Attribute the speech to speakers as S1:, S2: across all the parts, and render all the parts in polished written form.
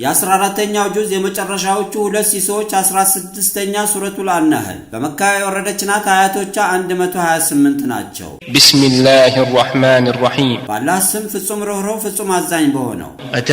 S1: የ14ኛው ጁዝ የመጨረሻዎቹ ሁለት ሲሶች 16ኛ ሱረቱል አናህል በመካ የወረደች ናት። አያቶቿ 128 ናቸው።
S2: ቢስሚላሂር ረህማኒር ረሂም
S1: በአላህ ስም ፍጹም ርኅሩህ ፍጹም አዛኝ በሆነው።
S3: አታ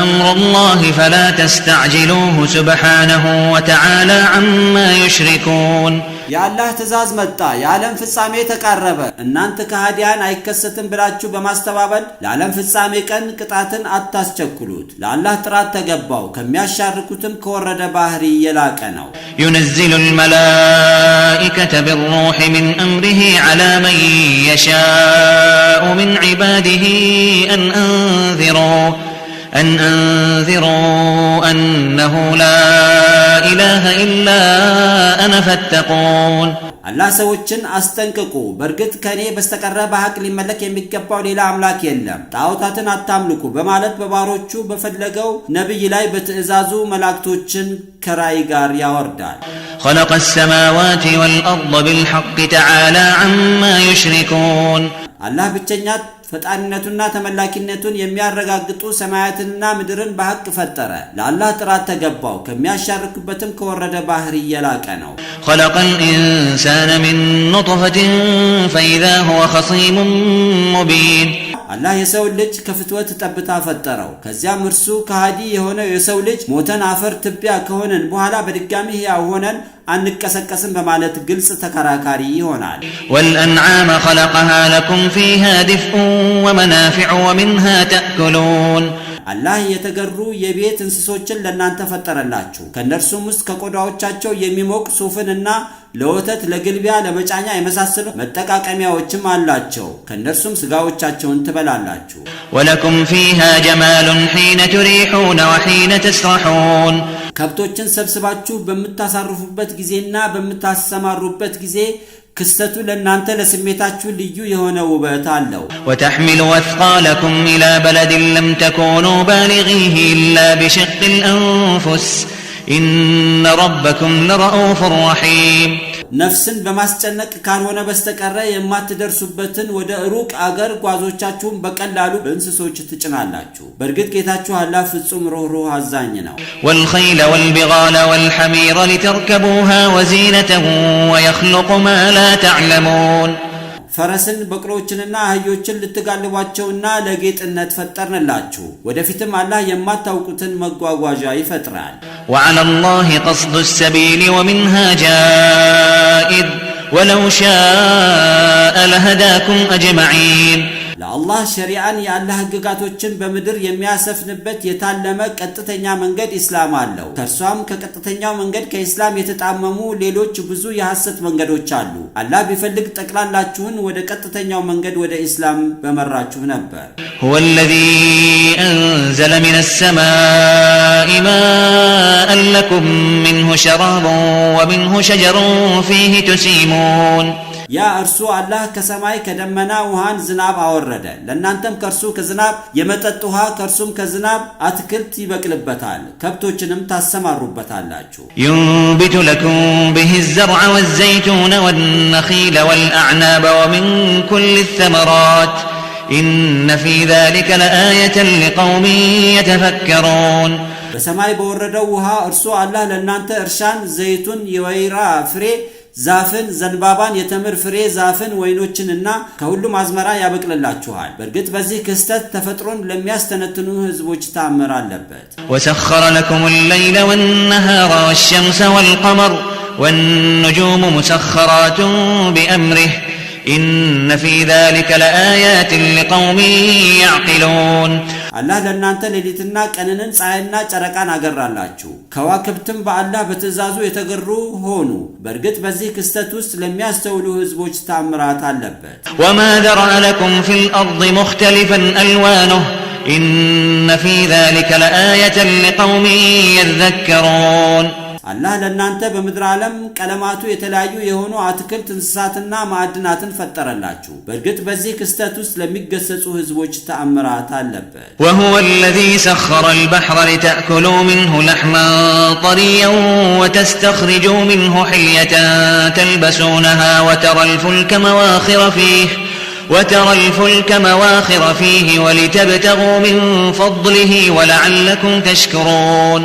S3: አምሩላሂ ፈላ ተስተዕጅሉሁ ሱብሓነሁ ወተዓላ ዐማ ዩሽሪኩን
S1: የአላህ ትእዛዝ መጣ፣ የዓለም ፍጻሜ ተቃረበ። እናንተ ከሃዲያን አይከሰትም ብላችሁ በማስተባበል ለዓለም ፍጻሜ ቀን ቅጣትን አታስቸኩሉት። ለአላህ ጥራት ተገባው፣ ከሚያሻርኩትም ከወረደ ባህሪ የላቀ ነው።
S3: ዩነዚሉ አልመላኢከተ ቢሩሒ ሚን አምሪሂ ዐላ መን የሻኡ ሚን ዒባዲሂ أن أنذروا أنه لا إله إلا أنا فاتقون
S1: አላህ ሰዎችን አስጠንቅቁ፣ በርግጥ ከኔ በስተቀር በሐቅ ሊመለክ የሚገባው ሌላ አምላክ የለም፣ ጣዖታትን አታምልኩ በማለት በባሮቹ በፈለገው ነብይ ላይ በትእዛዙ መላእክቶችን ከራይ ጋር ያወርዳል።
S3: خلق السماوات والأرض بالحق تعالى عما يشركون
S1: አላህ ብቸኛ ፈጣሪነቱና ተመላኪነቱን የሚያረጋግጡ ሰማያትንና ምድርን በሐቅ ፈጠረ። ለአላህ ጥራት ተገባው፣ ከሚያሻርኩበትም ከወረደ ባህሪ የላቀ ነው።
S3: خلق الإنسان من نطفة فإذا هو خصيم مبين
S1: አላህ የሰው ልጅ ከፍትወት ጠብታ ፈጠረው። ከዚያም እርሱ ከሃዲ የሆነው የሰው ልጅ ሞተን አፈር ትቢያ ከሆነን በኋላ በድጋሚ ሕያው ሆነን አንቀሰቀስም በማለት ግልጽ ተከራካሪ ይሆናል።
S3: والأنعام خلقها لكم فيها دفء ومنافع ومنها تأكلون
S1: አላህ የተገሩ የቤት እንስሶችን ለናንተ ፈጠረላችሁ። ከነርሱም ውስጥ ከቆዳዎቻቸው የሚሞቅ ሱፍንና ለወተት ለግልቢያ ለመጫኛ የመሳሰሉ መጠቃቀሚያዎችም አላቸው። ከነርሱም ስጋዎቻቸውን ትበላላችሁ።
S3: ولكم فيها جمال حين تريحون وحين تسرحون
S1: ከብቶችን ሰብስባችሁ በመታሳርፉበት ጊዜና በመታሰማሩበት ጊዜ ክስተቱ ለናንተ ለስሜታችሁ ልዩ የሆነ ውበት አለው።
S3: وتحملوا أثقالكم إلى بلد لم تكونوا بالغيه إلا بشق الأنفس إن ربكم لرؤوف رحيم
S1: ነፍስን በማስጨነቅ ካልሆነ በስተቀር የማትደርሱበትን ወደ ሩቅ አገር ጓዞቻችሁን በቀላሉ በእንስሶች ትጭናላችሁ። በርግጥ ጌታችሁ አላህ ፍጹም ርኅሩህ አዛኝ ነው።
S3: والخيل والبغال والحمير لتركبوها وزينة ويخلق ما لا تعلمون
S1: ፈረስን በቅሎችንና አህዮችን ልትጋልቧቸውና ለጌጥነት ፈጠርንላችሁ። ወደፊትም አላህ የማታውቁትን መጓጓዣ ይፈጥራል።
S3: وعلى الله قصد السبيل ومنها جائر ولو شاء لهداكم أجمعين
S1: ለአላህ ሸሪዓን የአላህ ህግጋቶችን በምድር የሚያሰፍንበት የታለመ ቀጥተኛ መንገድ ኢስላም አለው። ከርሷም ከቀጥተኛው መንገድ ከኢስላም የተጣመሙ ሌሎች ብዙ የሐሰት መንገዶች አሉ። አላህ ቢፈልግ ጠቅላላችሁን ወደ ቀጥተኛው መንገድ ወደ ኢስላም በመራችሁ ነበር።
S3: هو الذي أنزل من السماء ماء لكم منه شراب ومنه شجر فيه تسيمون
S1: ያ እርሱ አላህ ከሰማይ ከደመና ውሃን ዝናብ አወረደ። ለናንተም ከርሱ ከዝናብ የመጠጥ ውሃ ከርሱም ከዝናብ አትክልት ይበቅልበታል፣ ከብቶችንም ታሰማሩበታላችሁ።
S3: ينبت لكم به الزرع والزيتون والنخيل والأعناب ومن كل الثمرات إن في ذلك لآية لقوم يتفكرون
S1: በሰማይ በወረደው ውሃ እርሱ አላህ ለናንተ እርሻን፣ ዘይቱን፣ የወይራ ፍሬ ዛፍን፣ ዘንባባን፣ የተምር ፍሬ ዛፍን፣ ወይኖችንና ከሁሉም አዝመራ ያበቅልላችኋል። በርግጥ በዚህ ክስተት ተፈጥሮን ለሚያስተነትኑ ህዝቦች ተአምር አለበት።
S3: وسخر لكم الليل والنهار والشمس والقمر والنجوم مسخرات بأمره إن في ذلك لآيات لقوم يعقلون
S1: አላህ ለናንተ ሌሊትና ቀንንን ፀሐይና ጨረቃን አገራላችሁ። ከዋክብትም በአላህ በትእዛዙ የተገሩ ሆኑ። በርግጥ በዚህ ክስተት ውስጥ ለሚያስተውሉ ህዝቦች ተአምራት አለበት።
S3: وما ذرأ لكم في الأرض مختلفا ألوانه إن في ذلك لآية لقوم يذكرون
S1: አላህ ለናንተ በምድር ዓለም ቀለማቱ የተለያዩ የሆኑ አትክልት እንስሳትና ማዕድናትን ፈጠረላችሁ። በርግጥ በዚህ ክስተት ውስጥ ለሚገሰጹ ህዝቦች ተአምራት አለበት።
S3: وهو الذي سخر البحر لتأكلوا منه لحما طريا وتستخرجوا منه حلية تلبسونها وترى الفلك مواخر فيه وترى الفلك مواخر فيه ولتبتغوا من فضله ولعلكم تشكرون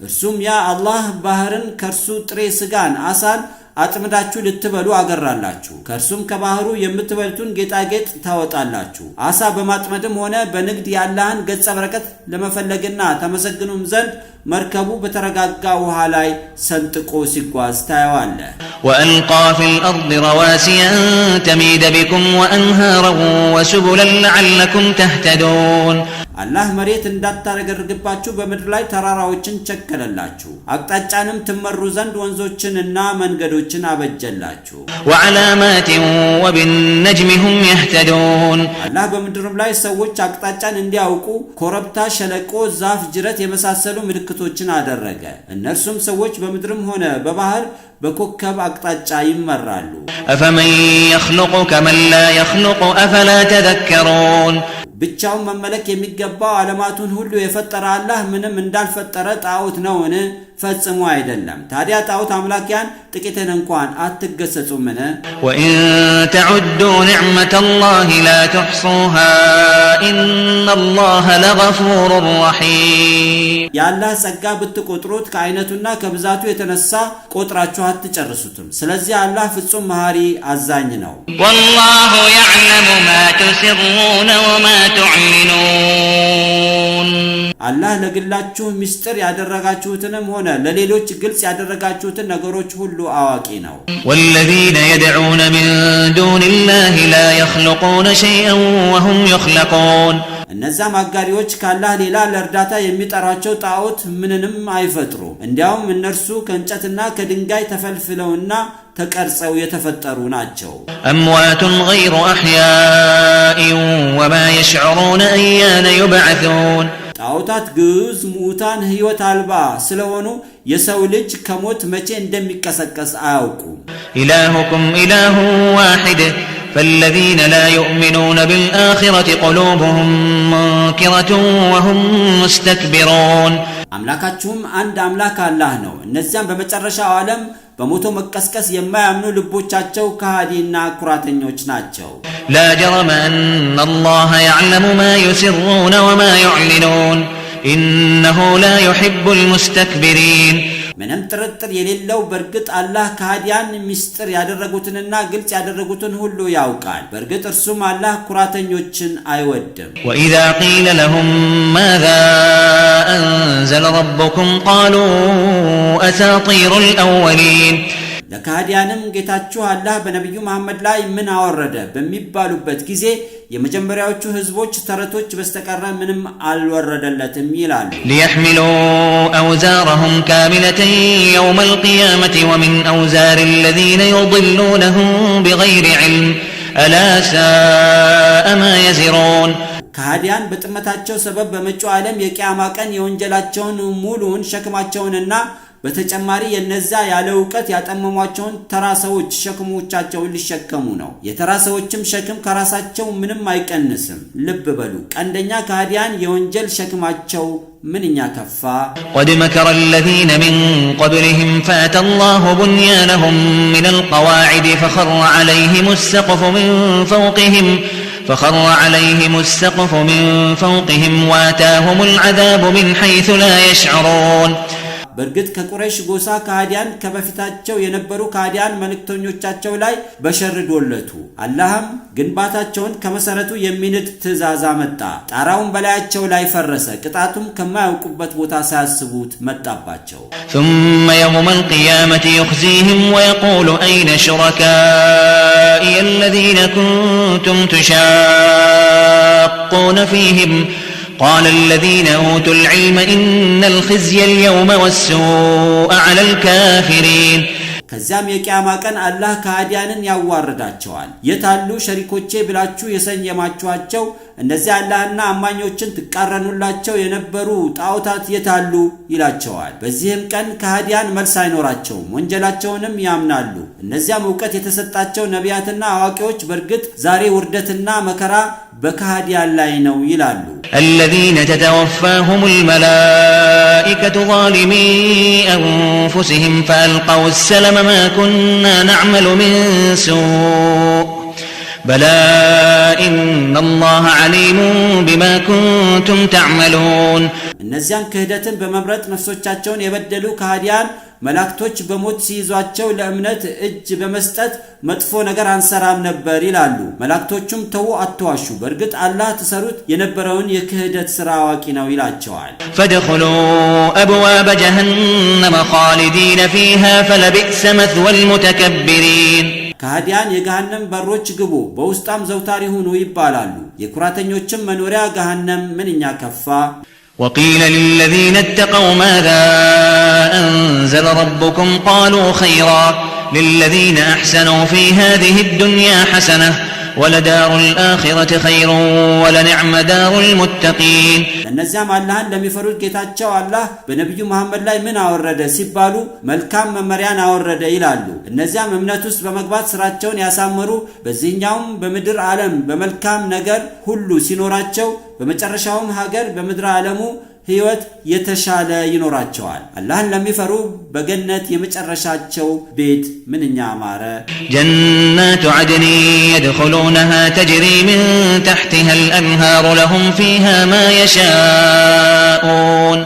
S1: እርሱም ያ አላህ ባህርን ከርሱ ጥሬ ስጋን አሳን አጥምዳችሁ ልትበሉ አገራላችሁ ከርሱም ከባህሩ የምትበሉትን ጌጣጌጥ ታወጣላችሁ አሳ በማጥመድም ሆነ በንግድ ያላህን ገጸ በረከት ለመፈለግና ተመሰግኑም ዘንድ መርከቡ በተረጋጋ ውሃ ላይ ሰንጥቆ ሲጓዝ ታያዋለ
S3: وألقى في الأرض رواسي أن تميد بكم وأنهارا وسبلا لعلكم تهتدون
S1: አላህ መሬት እንዳታረገርግባችሁ በመድር ላይ ተራራዎችን ቸከለላችሁ አቅጣጫንም ትመሩ ዘንድ ወንዞችንና መንገዶችን አበጀላችሁ
S3: وعلامات وبالنجم هم يهتدون
S1: አላህ በመድርም ላይ ሰዎች አቅጣጫን እንዲያውቁ ኮረብታ ሸለቆ ዛፍ ጅረት የመሳሰሉ ምልክቶችን አደረገ እነርሱም ሰዎች በመድርም ሆነ በባህር በኮከብ አቅጣጫ ይመራሉ
S3: أفمن يخلق كمن لا يخلق أفلا تذكرون
S1: ብቻው መመለክ የሚገባው ዓለማቱን ሁሉ የፈጠረ አላህ ምንም እንዳልፈጠረ ጣዖት ነውን ፈጽሞ አይደለም ታዲያ ጣዖት አምላኪያን ጥቂትን እንኳን አትገሰጹምን
S3: وإن تعدوا نعمة الله لا تحصوها إن الله لغفور رحيم
S1: ያላህ ጸጋ ብትቆጥሩት ከአይነቱና ከብዛቱ የተነሳ ቆጥራችሁ አትጨርሱትም ስለዚህ አላህ ፍጹም መሐሪ አዛኝ ነው
S3: والله يعلم ما تسرون وما تعلنون
S1: አላህ ለግላችሁ ምስጢር ያደረጋችሁትንም ሆነ ለሌሎች ግልጽ ያደረጋችሁትን ነገሮች ሁሉ አዋቂ ነው
S3: والذين يدعون من دون الله لا يخلقون شيئا وهم يخلقون
S1: እነዛ ማጋሪዎች ካላህ ሌላ ለርዳታ የሚጠራቸው ጣዖት ምንንም አይፈጥሩ እንዲያውም እነርሱ ከእንጨትና ከድንጋይ ተፈልፍለውና ተቀርጸው የተፈጠሩ ናቸው
S3: أموات غير أحياء وما يشعرون أيان يبعثون
S1: ጣዖታት ግዑዝ ሙታን ህይወት አልባ ስለሆኑ የሰው ልጅ ከሞት መቼ እንደሚቀሰቀስ አያውቁም
S3: إلهكم إله واحد فالذين لا يؤمنون بالآخرة قلوبهم منكرة وهم مستكبرون
S1: አምላካችሁም አንድ አምላክ አላህ ነው እነዚያም በመጨረሻው ዓለም በሞቶ መቀስቀስ የማያምኑ ልቦቻቸው ከሃዲና ኩራተኞች ናቸው
S3: لا جرم أن الله يعلم ما يسرون وما يعلنون إنه لا يحب المستكبرين
S1: ምንም ጥርጥር የሌለው በርግጥ አላህ ከሃዲያን ምስጢር ያደረጉትንና ግልጽ ያደረጉትን ሁሉ ያውቃል በርግጥ እርሱም አላህ ኩራተኞችን አይወድም
S3: وإذا قيل لهم ماذا أنزل ربكم قالوا أساطير الأولين
S1: ለካህዲያንም ጌታችሁ አላህ በነብዩ መሐመድ ላይ ምን አወረደ በሚባሉበት ጊዜ የመጀመሪያዎቹ ህዝቦች ተረቶች በስተቀር ምንም አልወረደለትም ይላሉ
S3: ليحملوا أوزارهم كاملة يوم القيامة ومن أوزار الذين يضلونهم بغير علم ألا ساء ما يزرون
S1: ካህዲያን በጥመታቸው ሰበብ በመጪው ዓለም የቂያማ ቀን የወንጀላቸውን ሙሉውን ሸክማቸውንና በተጨማሪ የነዛ ያለ ዕውቀት ያጠመሟቸውን ተራሰዎች ሸክሞቻቸውን ሊሸከሙ ነው የተራሰዎችም ሸክም ከራሳቸው ምንም አይቀንስም ልብ በሉ ቀንደኛ ካህዲያን የወንጀል ሸክማቸው ምንኛ ከፋ
S3: قد مكر الذين من قبلهم فأتى الله بنيانهم من القواعد فخر عليهم السقف من فوقهم واتاهم العذاب من حيث لا يشعرون
S1: በርግጥ ከቁረይሽ ጎሳ ካህዲያን ከበፊታቸው የነበሩ ካህዲያን መልእክተኞቻቸው ላይ በሸርዶለቱ አላህም ግንባታቸውን ከመሰረቱ የሚንድ ትእዛዝ አመጣ ጣራውን በላያቸው ላይ ፈረሰ ቅጣቱም ከማያውቁበት ቦታ ሳያስቡት መጣባቸው
S3: ثم يوم القيامة يخزيهم ويقول أين شركائي الذين كنتم تشاقون فيهم قال الذين أوتوا العلم إن الخزي اليوم والسوء على الكافرين
S1: ከዚያም የቂያማ ቀን አላህ ካህዲያንን ያዋርዳቸዋል የታሉ ሸሪኮቼ ብላችሁ የሰየማችኋቸው እነዚህ አላህና አማኞችን ተቃረኑላቸው የነበሩ ጣዖታት የታሉ ይላቸዋል በዚህም ቀን ካህዲያን መልስ አይኖራቸውም ወንጀላቸውንም ያምናሉ እነዚያም ዕውቀት የተሰጣቸው ነቢያትና አዋቂዎች በርግጥ ዛሬ ውርደትና መከራ በካህዲያን ላይ ነው ይላሉ
S3: الذين تتوفاهم الملائكة ظالمي أنفسهم فألقوا السلم ما كنا نعمل من سوء بلى إن الله عليم بما كنتم تعملون
S1: እነዚያን ክህደትን በመምረጥ ነፍሶቻቸውን የበደሉ ከሃዲያን መላእክቶች በሞት ሲይዟቸው ለእምነት እጅ በመስጠት መጥፎ ነገር አንሰራም ነበር ይላሉ። መላእክቶቹም ተው አትዋሹ፣ በእርግጥ አላህ ተሰሩት የነበረውን የክህደት ሥራ አዋቂ ነው ይላቸዋል።
S3: فادخلوا أبواب جهنم خالدين فيها فلبئس مثوى المتكبرين
S1: ከሃዲያን የገሃነም በሮች ግቡ፣ በውስጣም ዘውታሪ ሁኑ ይባላሉ። የኩራተኞችም መኖሪያ ገሃነም ምንኛ ከፋ።
S3: وقيل للذين اتقوا ماذا أنزل ربكم قالوا خيرا للذين أحسنوا في هذه الدنيا حسنة ولدار الآخرة خير ولنعم دار المتقين
S1: እነዚያም አላህን ለሚፈሩት ጌታቸው አላህ በነብዩ መሐመድ ላይ ምን አወረደ ሲባሉ መልካም መመሪያን አወረደ ይላሉ። እነዚያም እምነት ውስጥ በመግባት ስራቸውን ያሳመሩ በዚህኛውም በምድር ዓለም በመልካም ነገር ሁሉ ሲኖራቸው በመጨረሻውም ሀገር በምድር ዓለሙ ህይወት የተሻለ ይኖራቸዋል። አላህን ለሚፈሩ በገነት የመጨረሻቸው ቤት ምንኛ አማረ።
S3: جنات عدن يدخلونها تجري من تحتها الأنهار لهم فيها ما يشاءون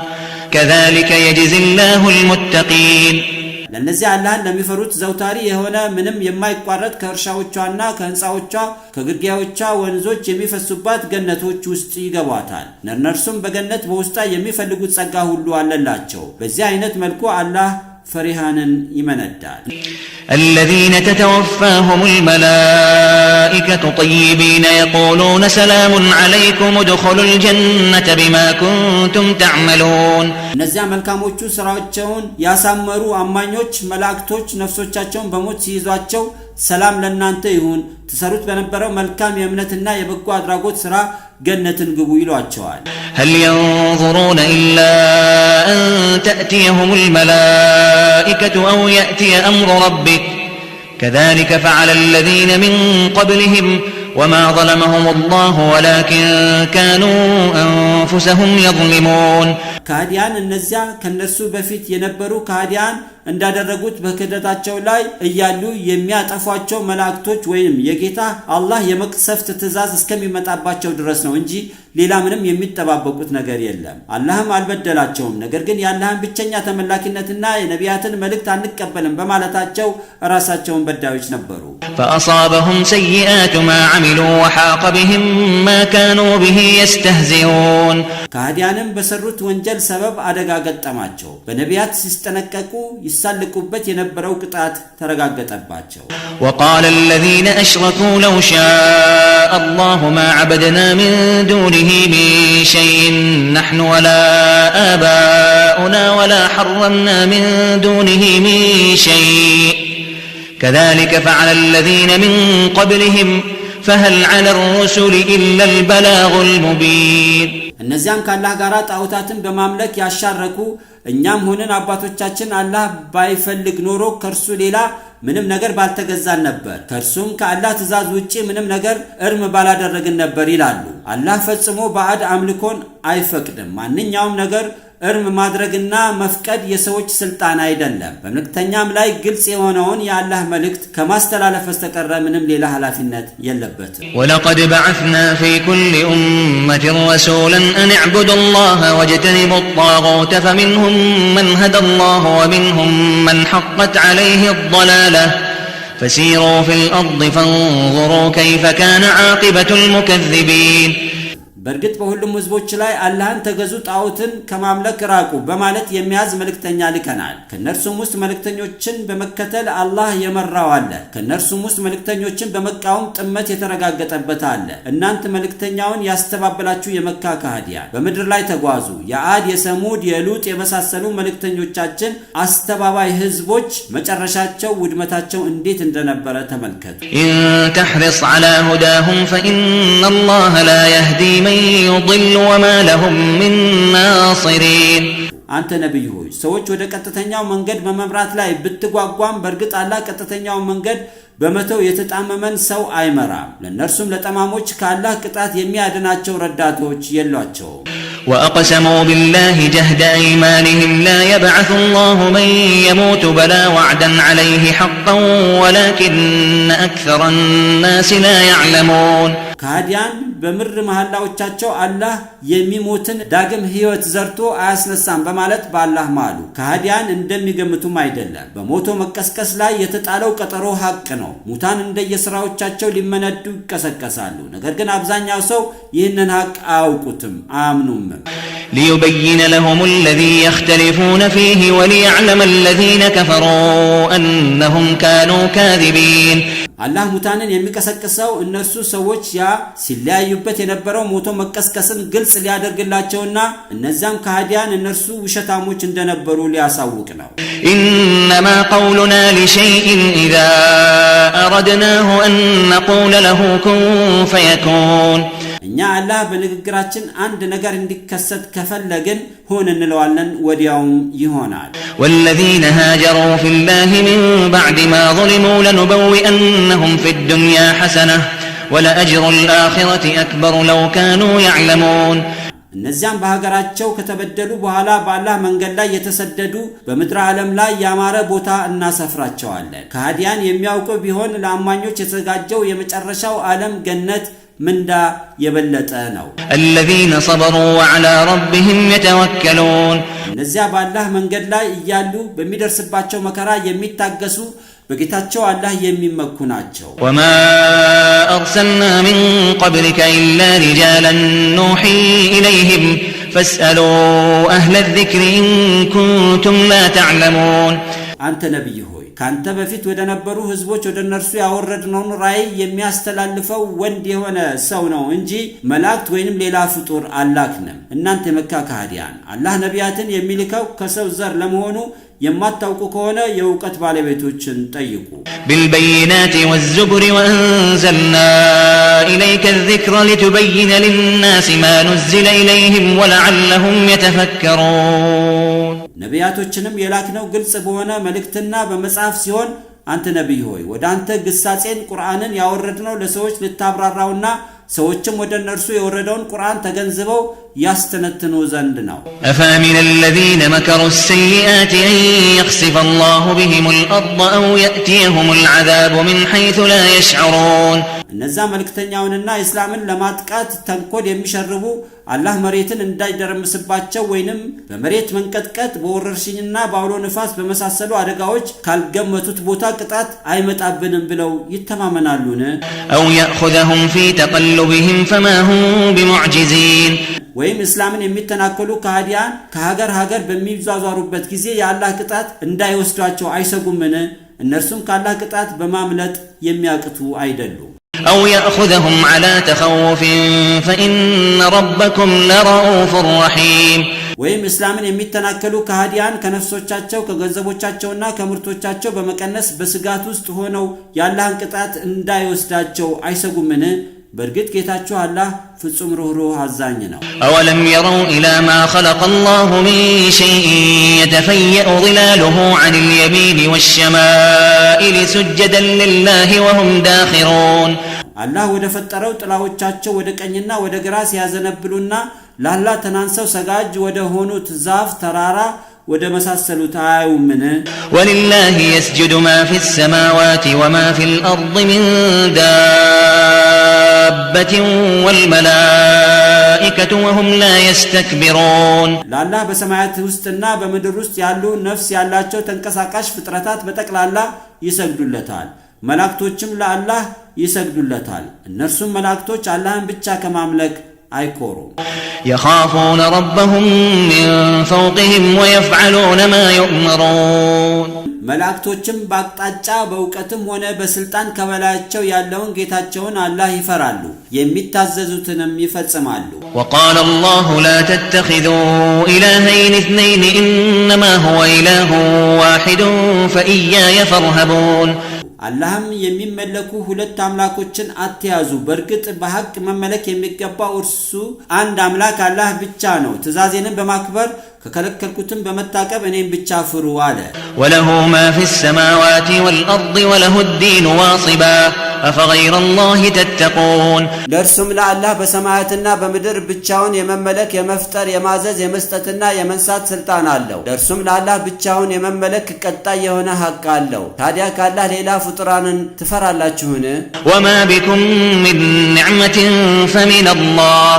S3: كذلك يجزي الله المتقين
S1: ለነዚህ አላህን ለሚፈሩት ዘውታሪ የሆነ ምንም የማይቋረጥ ከእርሻዎቿና ከህንጻዎቿ ከግርጌዎቿ ወንዞች የሚፈሱባት ገነቶች ውስጥ ይገባታል። እነርሱም በገነት በውስጧ የሚፈልጉት ጸጋ ሁሉ አለላቸው። በዚህ አይነት መልኩ አላህ فرحانن يمندال
S3: الذين تتوفاهم الملائكة طيبين يقولون سلام عليكم ادخلوا الجنة بما كنتم تعملون
S1: እነዚያ መልካሞቹ ስራዎቻቸውን ያሳመሩ አማኞች መላእክቶች ነፍሶቻቸውን በሞት ሲይዟቸው ሰላም ለእናንተ ይሁን ተሰሩት በነበረው መልካም የእምነትና የበጎ አድራጎት ስራ ገነትን ግቡ ይሏቸዋል።
S3: هل ينظرون إلا أن تأتيهم الملائكة أو يأتي أمر ربك كذلك فعل الذين من قبلهم وما ظلمهم الله ولكن كانوا أنفسهم يظلمون
S1: ከሃዲያን እነዚያ ከነሱ በፊት የነበሩ ከሃዲያን እንዳደረጉት በክህደታቸው ላይ እያሉ የሚያጠፏቸው መላእክቶች ወይም የጌታ አላህ የመቅሰፍት ትእዛዝ እስከሚመጣባቸው ድረስ ነው እንጂ ሌላ ምንም የሚጠባበቁት ነገር የለም። አላህም አልበደላቸውም። ነገር ግን የአላህን ብቸኛ ተመላኪነትና የነቢያትን መልእክት አንቀበልም በማለታቸው ራሳቸውን በዳዮች ነበሩ።
S3: فأصابهم سيئات ما عملوا وحاق بهم ما كانوا به يستهزئون
S1: ከሃዲያንም በሰሩት ወንጀል ሰበብ አደጋ ገጠማቸው። በነቢያት ሲስተነቀቁ ይሳልቁበት የነበረው ቅጣት ተረጋገጠባቸው።
S3: وقال الذين أشركوا لو شاء الله ما عبدنا من دونه من شيء نحن ولا آباؤنا ولا حرمنا من دونه من شيء كذلك فعل الذين من قبلهم فهل على الرسل إلا البلاغ المبين
S1: እነዚያም ከአላህ ጋር ጣዖታትን በማምለክ ያሻረኩ እኛም ሆነን አባቶቻችን አላህ ባይፈልግ ኖሮ ከርሱ ሌላ ምንም ነገር ባልተገዛን ነበር፣ ከርሱም ከአላህ ትእዛዝ ውጪ ምንም ነገር እርም ባላደረግን ነበር ይላሉ። አላህ ፈጽሞ ባዕድ አምልኮን አይፈቅድም። ማንኛውም ነገር እርም ማድረግና መፍቀድ የሰዎች ስልጣን አይደለም። በመልእክተኛም ላይ ግልጽ የሆነውን የአላህ መልእክት ከማስተላለፍ በስተቀር ምንም ሌላ ኃላፊነት የለበትም።
S3: ولقد بعثنا في كل أمة رسولا أن اعبدوا الله واجتنبوا الطاغوت فمنهم من هدى الله ومنهم من حقت عليه الضلالة فسيروا في الأرض فانظروا كيف كان عاقبة المكذبين
S1: በርግጥ በሁሉም ህዝቦች ላይ አላህን ተገዙ ጣዖትን ከማምለክ ራቁ በማለት የሚያዝ መልእክተኛ ልከናል። ከነርሱም ውስጥ መልእክተኞችን በመከተል አላህ የመራው አለ፣ ከነርሱም ውስጥ መልእክተኞችን በመቃወም ጥመት የተረጋገጠበት አለ። እናንተ መልእክተኛውን ያስተባበላችሁ የመካ ከሃዲያን በምድር ላይ ተጓዙ። የአድ የሰሙድ የሉጥ የመሳሰሉ መልእክተኞቻችን አስተባባይ ህዝቦች መጨረሻቸው ውድመታቸው እንዴት እንደነበረ ተመልከቱ።
S3: إن تحرص على هداهم فإن الله لا يهدي من يضل وما لهم من ناصرين
S1: አንተ ነብይ ሆይ ሰዎች ወደ ቀጥተኛው መንገድ በመምራት ላይ ብትጓጓም በርግጥ አላህ ቀጥተኛው መንገድ በመተው የተጣመመን ሰው አይመራም። ለነርሱም ለጠማሞች ከአላህ ቅጣት የሚያድናቸው ረዳቶች የሏቸው።
S3: وأقسموا بالله جهد أيمانهم لا يبعث الله من يموت بلى وعدا عليه حقا ولكن أكثر الناس لا يعلمون
S1: ካዲያን በምር መሐላዎቻቸው አላህ የሚሞትን ዳግም ህይወት ዘርቶ አያስነሳም በማለት በአላህ ማሉ። ካዲያን እንደሚገምቱም አይደለም። በሞቶ መቀስቀስ ላይ የተጣለው ቀጠሮ ሐቅ ነው። ሙታን እንደየሥራዎቻቸው ሊመነዱ ይቀሰቀሳሉ። ነገር ግን አብዛኛው ሰው ይህንን ሐቅ አያውቁትም፣ አያምኑም።
S3: ليبين لهم الذي يختلفون فيه وليعلم الذين كفروا أنهم كانوا كاذبين
S1: አላህ ሙታንን የሚቀሰቅሰው እነሱ ሰዎች ያ ሲለያዩበት የነበረው ሞቶ መቀስቀስን ግልጽ ሊያደርግላቸውና እነዛም ካዲያን እነርሱ ውሸታሞች እንደነበሩ ሊያሳውቅ ነው።
S3: إنما قولنا لشيء إذا أردناه أن نقول له كن فيكون
S1: እኛ አላህ በንግግራችን አንድ ነገር እንዲከሰት ከፈለግን ሆነ እንለዋለን፣ ወዲያውም ይሆናል።
S3: والذين هاجروا في الله من بعد ما ظلموا لنبوئنهم في الدنيا حسنة ولأجر الآخرة أكبر لو كانوا يعلمون
S1: እነዚያም በሀገራቸው ከተበደሉ በኋላ በአላህ መንገድ ላይ የተሰደዱ በምድር ዓለም ላይ ያማረ ቦታ እናሰፍራቸዋለን። ካዲያን የሚያውቁ ቢሆን ለአማኞች የተዘጋጀው የመጨረሻው ዓለም ገነት ምንዳ የበለጠ ነው።
S3: الذين صبروا وعلى ربهم يتوكلون
S1: እነዚያ በአላህ መንገድ ላይ እያሉ በሚደርስባቸው መከራ የሚታገሱ በጌታቸው አላህ የሚመኩ ናቸው።
S3: وما أرسلنا من قبلك إلا رجالا نوحي إليهم فاسألوا أهل الذكر إن كنتم لا تعلمون
S1: አንተ ነብይ ሆይ ካንተ በፊት ወደ ነበሩ ህዝቦች ወደ እነርሱ ያወረድነውን ራእይ የሚያስተላልፈው ወንድ የሆነ ሰው ነው እንጂ መላእክት ወይንም ሌላ ፍጡር አላክንም። እናንተ የመካ ካህዲያን አላህ ነቢያትን የሚልከው ከሰው ዘር ለመሆኑ የማታውቁ ከሆነ የእውቀት ባለቤቶችን ጠይቁ።
S3: بالبينات والزبر وأنزلنا إليك الذكر لتبين للناس ما نزل إليهم ولعلهم يتفكرون
S1: ነቢያቶችንም የላክነው ግልጽ በሆነ መልእክትና በመጽሐፍ ሲሆን አንተ ነብይ ሆይ ወደ አንተ ግሳጼን ቁርአንን ያወረድነው ለሰዎች ልታብራራውና ሰዎችም ወደ እነርሱ የወረደውን ቁርአን ተገንዝበው ያስተነትኑ ዘንድ ነው።
S3: أفامن الذين مكروا السيئات أن يخسف الله بهم الأرض أو يأتيهم العذاب من حيث لا يشعرون
S1: እነዛ መልእክተኛውንና እስላምን ለማጥቃት ተንኮል የሚሸርቡ አላህ መሬትን እንዳይደረምስባቸው ወይንም በመሬት መንቀጥቀጥ በወረርሽኝና በአውሎ ንፋስ በመሳሰሉ አደጋዎች ካልገመቱት ቦታ ቅጣት አይመጣብንም ብለው ይተማመናሉን?
S3: أو يأخذهم في تقلبهم فما هم بمعجزين
S1: ወይም እስላምን የሚተናከሉ ካህዲያን ከሀገር ሀገር በሚዟዟሩበት ጊዜ የአላህ ቅጣት እንዳይወስዷቸው አይሰጉምን? እነርሱም ከአላህ ቅጣት በማምለጥ የሚያቅቱ አይደሉም።
S3: أو يأخذهم على تخوف فإن ربكم لرؤوف رحيم
S1: ወይም እስላምን የሚተናከሉ ካህዲያን ከነፍሶቻቸው ከገንዘቦቻቸውና ከምርቶቻቸው በመቀነስ በስጋት ውስጥ ሆነው የአላህን ቅጣት እንዳይወስዳቸው አይሰጉምን? በእርግጥ ጌታቸው አላህ ፍጹም ሩህሩህ አዛኝ ነው።
S3: أولم يروا إلى ما خلق الله من شيء يتفيأ ظلاله عن اليمين والشمائل سجدا لله وهم داخرون
S1: አላህ ወደ ፈጠረው ጥላዎቻቸው ወደ ቀኝና ወደ ግራ ሲያዘነብሉና ለአላህ ተናንሰው ሰጋጅ ወደ ሆኑት ዛፍ ተራራ ወደ መሳሰሉት አያዩምን?
S3: ولله يسجد ما في السماوات وما في الأرض من دابة والملائكة وهم لا يستكبرون
S1: ለአላህ በሰማያት ውስጥና በምድር ውስጥ ያሉ ነፍስ ያላቸው ተንቀሳቃሽ ፍጥረታት በጠቅላላ ይሰግዱለታል። መላእክቶችም ለአላህ ይሰግዱለታል። እነርሱም መላእክቶች አላህን ብቻ ከማምለክ አይኮሩም።
S3: يخافون ربهم من فوقهم ويفعلون ما يؤمرون
S1: መላእክቶችም በአቅጣጫ በእውቀትም ሆነ በስልጣን ከበላያቸው ያለውን ጌታቸውን አላህ ይፈራሉ፣ የሚታዘዙትንም ይፈጽማሉ።
S3: وقال الله لا تتخذوا إلهين اثنين إنما هو إله واحد فإياي فارهبون
S1: አላህም የሚመለኩ ሁለት አምላኮችን አትያዙ፣ በእርግጥ በሐቅ መመለክ የሚገባው እርሱ አንድ አምላክ አላህ ብቻ ነው። ትእዛዜንም በማክበር ከከለከልኩትም በመታቀብ እኔን ብቻ ፍሩ አለ።
S3: وله ما في السماوات والأرض وله الدين واصبا أفغير الله تتقون
S1: ለእርሱም ለአላህ በሰማያትና በምድር ብቻውን የመመለክ የመፍጠር የማዘዝ የመስጠትና የመንሳት ስልጣን አለው። ለእርሱም ለአላህ ብቻውን የመመለክ ቀጣይ የሆነ ሐቅ አለው። ታዲያ ከአላህ ሌላ ፍጡራንን ትፈራላችሁን?
S3: وما بكم من نعمة فمن الله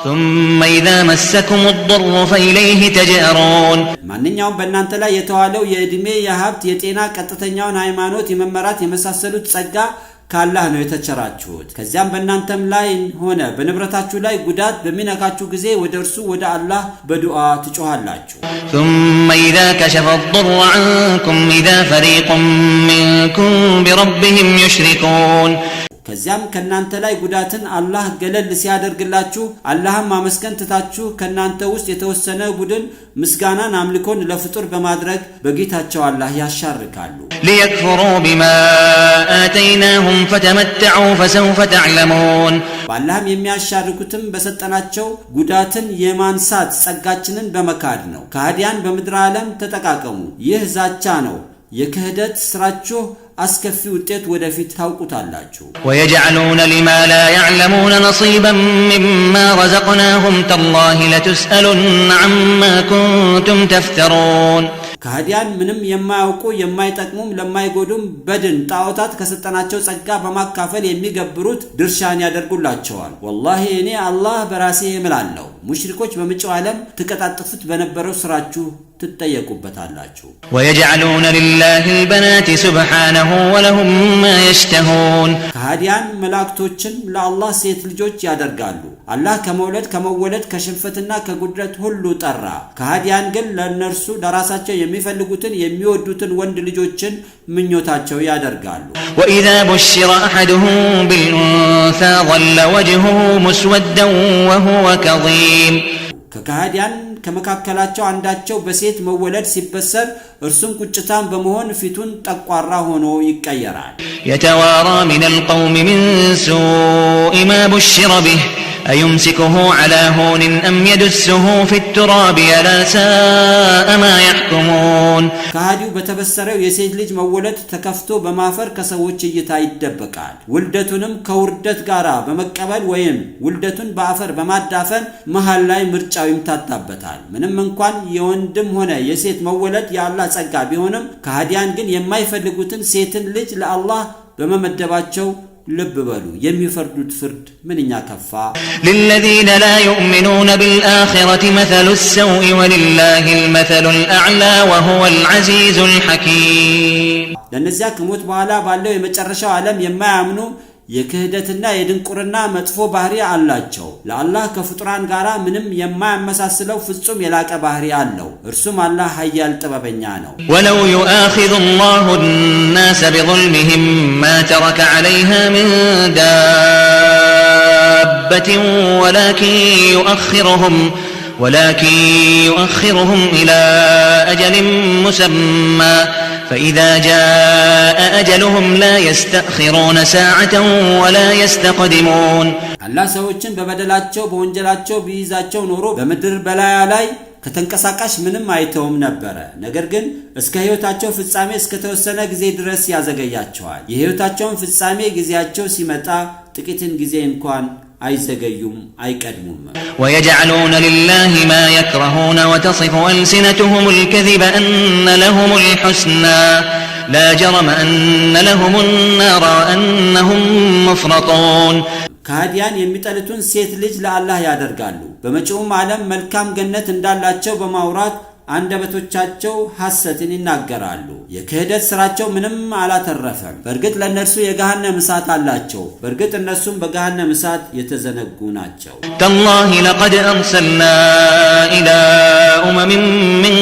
S3: ثم إذا مسكم الضر فإليه تجأرون
S1: ማንኛውም በእናንተ ላይ የተዋለው የእድሜ የሀብት የጤና ቀጥተኛውን ሃይማኖት የመመራት የመሳሰሉት ጸጋ ካላህ ነው የተቸራችሁት። ከዚያም በእናንተም ላይ ሆነ በንብረታችሁ ላይ ጉዳት በሚነካችሁ ጊዜ ወደ እርሱ ወደ አላህ በዱዓ ትጮሃላችሁ።
S3: ثم إذا كشف الضر عنكم إذا فريق منكم بربهم يشركون
S1: ከዚያም ከናንተ ላይ ጉዳትን አላህ ገለል ሲያደርግላችሁ አላህም ማመስገን ትታችሁ ከናንተ ውስጥ የተወሰነ ቡድን ምስጋናን አምልኮን ለፍጡር በማድረግ በጌታቸው አላህ ያሻርካሉ።
S3: ليكفروا بما آتيناهم فتمتعوا فسوف تعلمون
S1: በአላህም የሚያሻርኩትም በሰጠናቸው ጉዳትን የማንሳት ጸጋችንን በመካድ ነው። ከሃዲያን በምድር ዓለም ተጠቃቀሙ። ይህ ዛቻ ነው። የክህደት ስራችሁ አስከፊ ውጤት ወደፊት ታውቁታላችሁ።
S3: ويجعلون لما لا يعلمون نصيبا مما رزقناهم تالله لتسألن عما كنتم تفترون
S1: ከሃዲያን ምንም የማያውቁ የማይጠቅሙም ለማይጎዱም በድን ጣዖታት ከሰጠናቸው ጸጋ በማካፈል የሚገብሩት ድርሻን ያደርጉላቸዋል። ወላሂ እኔ አላህ በራሴ እምላለሁ ሙሽሪኮች በመጪው ዓለም ተቀጣጥፉት በነበረው ስራችሁ ትጠየቁበታላችሁ።
S3: ويجعلون لله البنات سبحانه ولهم ما يشتهون
S1: ከሃዲያን መላእክቶችን ለአላህ ሴት ልጆች ያደርጋሉ። አላህ ከመውለድ ከመወለድ ከሽንፈትና ከጉድለት ሁሉ ጠራ። ከሃዲያን ግን ለነርሱ ለራሳቸው የሚፈልጉትን የሚወዱትን ወንድ ልጆችን ምኞታቸው ያደርጋሉ።
S3: وإذا بشر أحدهم بالأنثى ظل وجهه مسودا وهو كظيم
S1: ከከሃዲያን ከመካከላቸው አንዳቸው በሴት መወለድ ሲበሰር እርሱም ቁጭታን በመሆን ፊቱን ጠቋራ ሆኖ ይቀየራል።
S3: يتوارى من القوم من سوء ما بشر به أيمسكه على هون أم يدسه في التراب ألا ساء ما يحكمون
S1: ከሃዲው በተበሰረው የሴት ልጅ መወለድ ተከፍቶ በማፈር ከሰዎች እይታ ይደበቃል። ውልደቱንም ከውርደት ጋር በመቀበል ወይም ውልደቱን በአፈር በማዳፈን መሃል ላይ ምርጫው ይምታታበታል። ምንም እንኳን የወንድም ሆነ የሴት መወለድ የአላህ ጸጋ ቢሆንም ከሃዲያን ግን የማይፈልጉትን ሴትን ልጅ ለአላህ በመመደባቸው ልብ በሉ የሚፈርዱት ፍርድ ምንኛ ከፋ።
S3: للذين لا يؤمنون بالآخرة مثل السوء ولله المثل الأعلى وهو العزيز الحكيم
S1: ለነዚያ ከሞት በኋላ ባለው የመጨረሻው ዓለም የማያምኑ የክህደትና የድንቁርና መጥፎ ባህሪ አላቸው። ለአላህ ከፍጡራን ጋር ምንም የማያመሳስለው ፍጹም የላቀ ባህሪ አለው። እርሱም አላህ ኃያል ጥበበኛ ነው።
S3: ولو يؤاخذ الله الناس بظلمهم ما ترك عليها من دابة ولكن يؤخرهم إلى أجل مسمى فإذا جاء أجلهم لا يستأخرون ساعة ولا يستقدمون
S1: الله ሰዎችን በበደላቸው በወንጀላቸው ቢይዛቸው ኖሮ በምድር በላያ ላይ ከተንቀሳቃሽ ምንም አይተውም ነበር። ነገር ግን እስከ ህይወታቸው ፍጻሜ እስከ ተወሰነ ጊዜ ድረስ ያዘገያቸዋል። የህይወታቸውን ፍጻሜ ጊዜያቸው ሲመጣ ጥቂትን ጊዜ እንኳን አይዘገዩም አይቀድሙም።
S3: ويجعلون لله ما يكرهون وتصف ألسنتهم الكذب أن لهم الحسنى لا جرم أن لهم النار وأنهم مفرطون
S1: ከሃዲያን የሚጠሉትን ሴት ልጅ ለአላህ ያደርጋሉ። በመጪውም ዓለም መልካም ገነት እንዳላቸው በማውራት አንደበቶቻቸው ሐሰትን ይናገራሉ። የክህደት ስራቸው ምንም አላተረፈም። በእርግጥ ለነርሱ የገሃነም እሳት አላቸው። በእርግጥ እነሱም በገሃነም እሳት የተዘነጉ ናቸው።
S3: تالله لقد أرسلنا إلى أمم من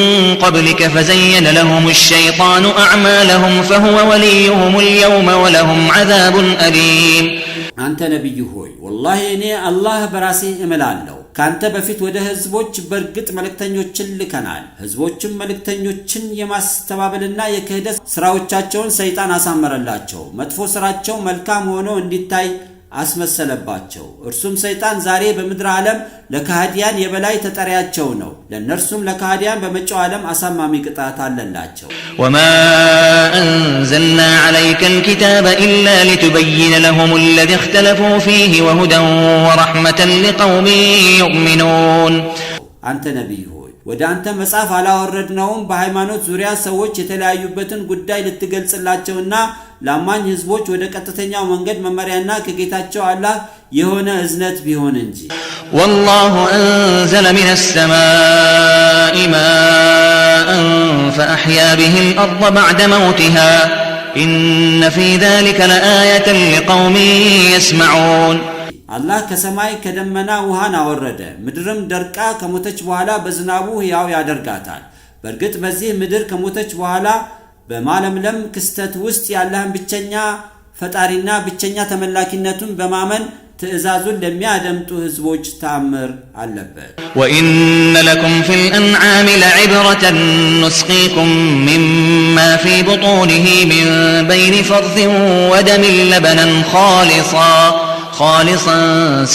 S3: قبلك فزين لهم الشيطان أعمالهم فهو وليهم اليوم ولهم عذاب أليم
S1: አንተ ነብዩ ሆይ ወላሂ እኔ አላህ በራሴ እምላለሁ ካንተ በፊት ወደ ህዝቦች በርግጥ መልእክተኞችን ልከናል። ህዝቦችም መልእክተኞችን የማስተባበልና የክህደት ስራዎቻቸውን ሰይጣን አሳመረላቸው። መጥፎ ስራቸው መልካም ሆኖ እንዲታይ አስመሰለባቸው። እርሱም ሰይጣን ዛሬ በምድር ዓለም ለካህዲያን የበላይ ተጠሪያቸው ነው። ለነርሱም ለካህዲያን በመጪው ዓለም አሳማሚ ቅጣት አለላቸው።
S3: وما أنزلنا عليك الكتاب إلا لتبين لهم الذي اختلفوا فيه وهدى ورحمة لقوم يؤمنون
S1: አንተ ነቢይ ሆይ ወደ አንተ መጽሐፍ አላወረድነውም በሃይማኖት ዙሪያ ሰዎች የተለያዩበትን ጉዳይ ልትገልጽላቸውና ለአማኝ ህዝቦች ወደ ቀጥተኛው መንገድ መመሪያና ከጌታቸው አላህ የሆነ እዝነት ቢሆን እንጂ።
S3: والله أنزل من السماء ماء فأحيا به الأرض بعد موتها إن في ذلك لآية لقوم يسمعون
S1: አላህ ከሰማይ ከደመና ውሃን አወረደ ምድርም ደርቃ ከሞተች በኋላ በዝናቡ ሕያው ያደርጋታል። በእርግጥ በዚህ ምድር ከሞተች በኋላ በማለምለም ክስተት ውስጥ ያለህን ብቸኛ ፈጣሪና ብቸኛ ተመላኪነቱን በማመን ትእዛዙን ለሚያደምጡ ህዝቦች ተአምር አለበት።
S3: وإن لكم في الأنعام لعبرة نسقيكم مما في بطونه من بين فرث ودم لبنا خالصا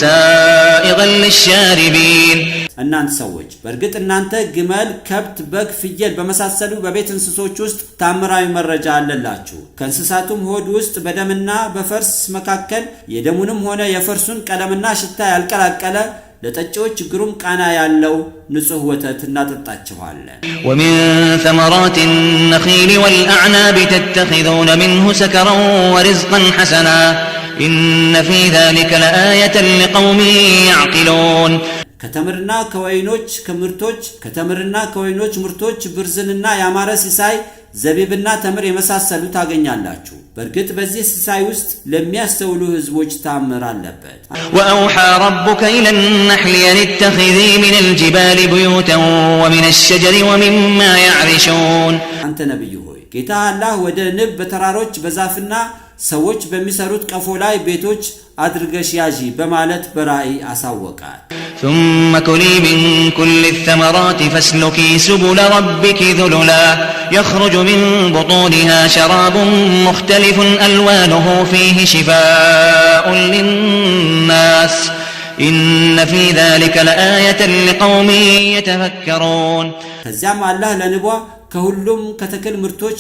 S3: سائغا للشاربين
S1: እናንተ ሰዎች በእርግጥ እናንተ ግመል ከብት በግ ፍየል በመሳሰሉ በቤት እንስሶች ውስጥ ታምራዊ መረጃ አለላችሁ። ከእንስሳቱም ሆድ ውስጥ በደምና በፈርስ መካከል የደሙንም ሆነ የፈርሱን ቀለምና ሽታ ያልቀላቀለ ለጠጪዎች ግሩም ቃና ያለው ንጹህ ወተት እናጠጣችኋለን።
S3: ومن ثمرات النخيل والأعناب تتخذون منه سكرا ورزقا حسنا إن في ذلك لآية لقوم يعقلون
S1: ከተምርና ከወይኖች ምርቶች ብርዝንና ያማረ ሲሳይ ዘቢብና ተምር የመሳሰሉ ታገኛላችሁ። በእርግጥ በዚህ ሲሳይ ውስጥ ለሚያስተውሉ ህዝቦች ታምር አለበት።
S3: وأوحى ربك إلى النحل أن اتخذي من الجبال بيوتا ومن الشجر ومما يعرشون
S1: አንተ ነብይ ሆይ ጌታ አላህ ወደ ንብ በተራሮች በዛፍና ሰዎች በሚሰሩት ቀፎ ላይ ቤቶች አድርገሽ ያዢ በማለት በራእይ አሳወቃት።
S3: ثم كلي من كل الثمرات فاسلكي سبل ربك ذللا يخرج من بطونها شراب مختلف ألوانه فيه شفاء للناس إن في ذلك لآية لقوم يتفكرون
S1: ከዚያም አላህ ለንቧ ከሁሉም ከተክል ምርቶች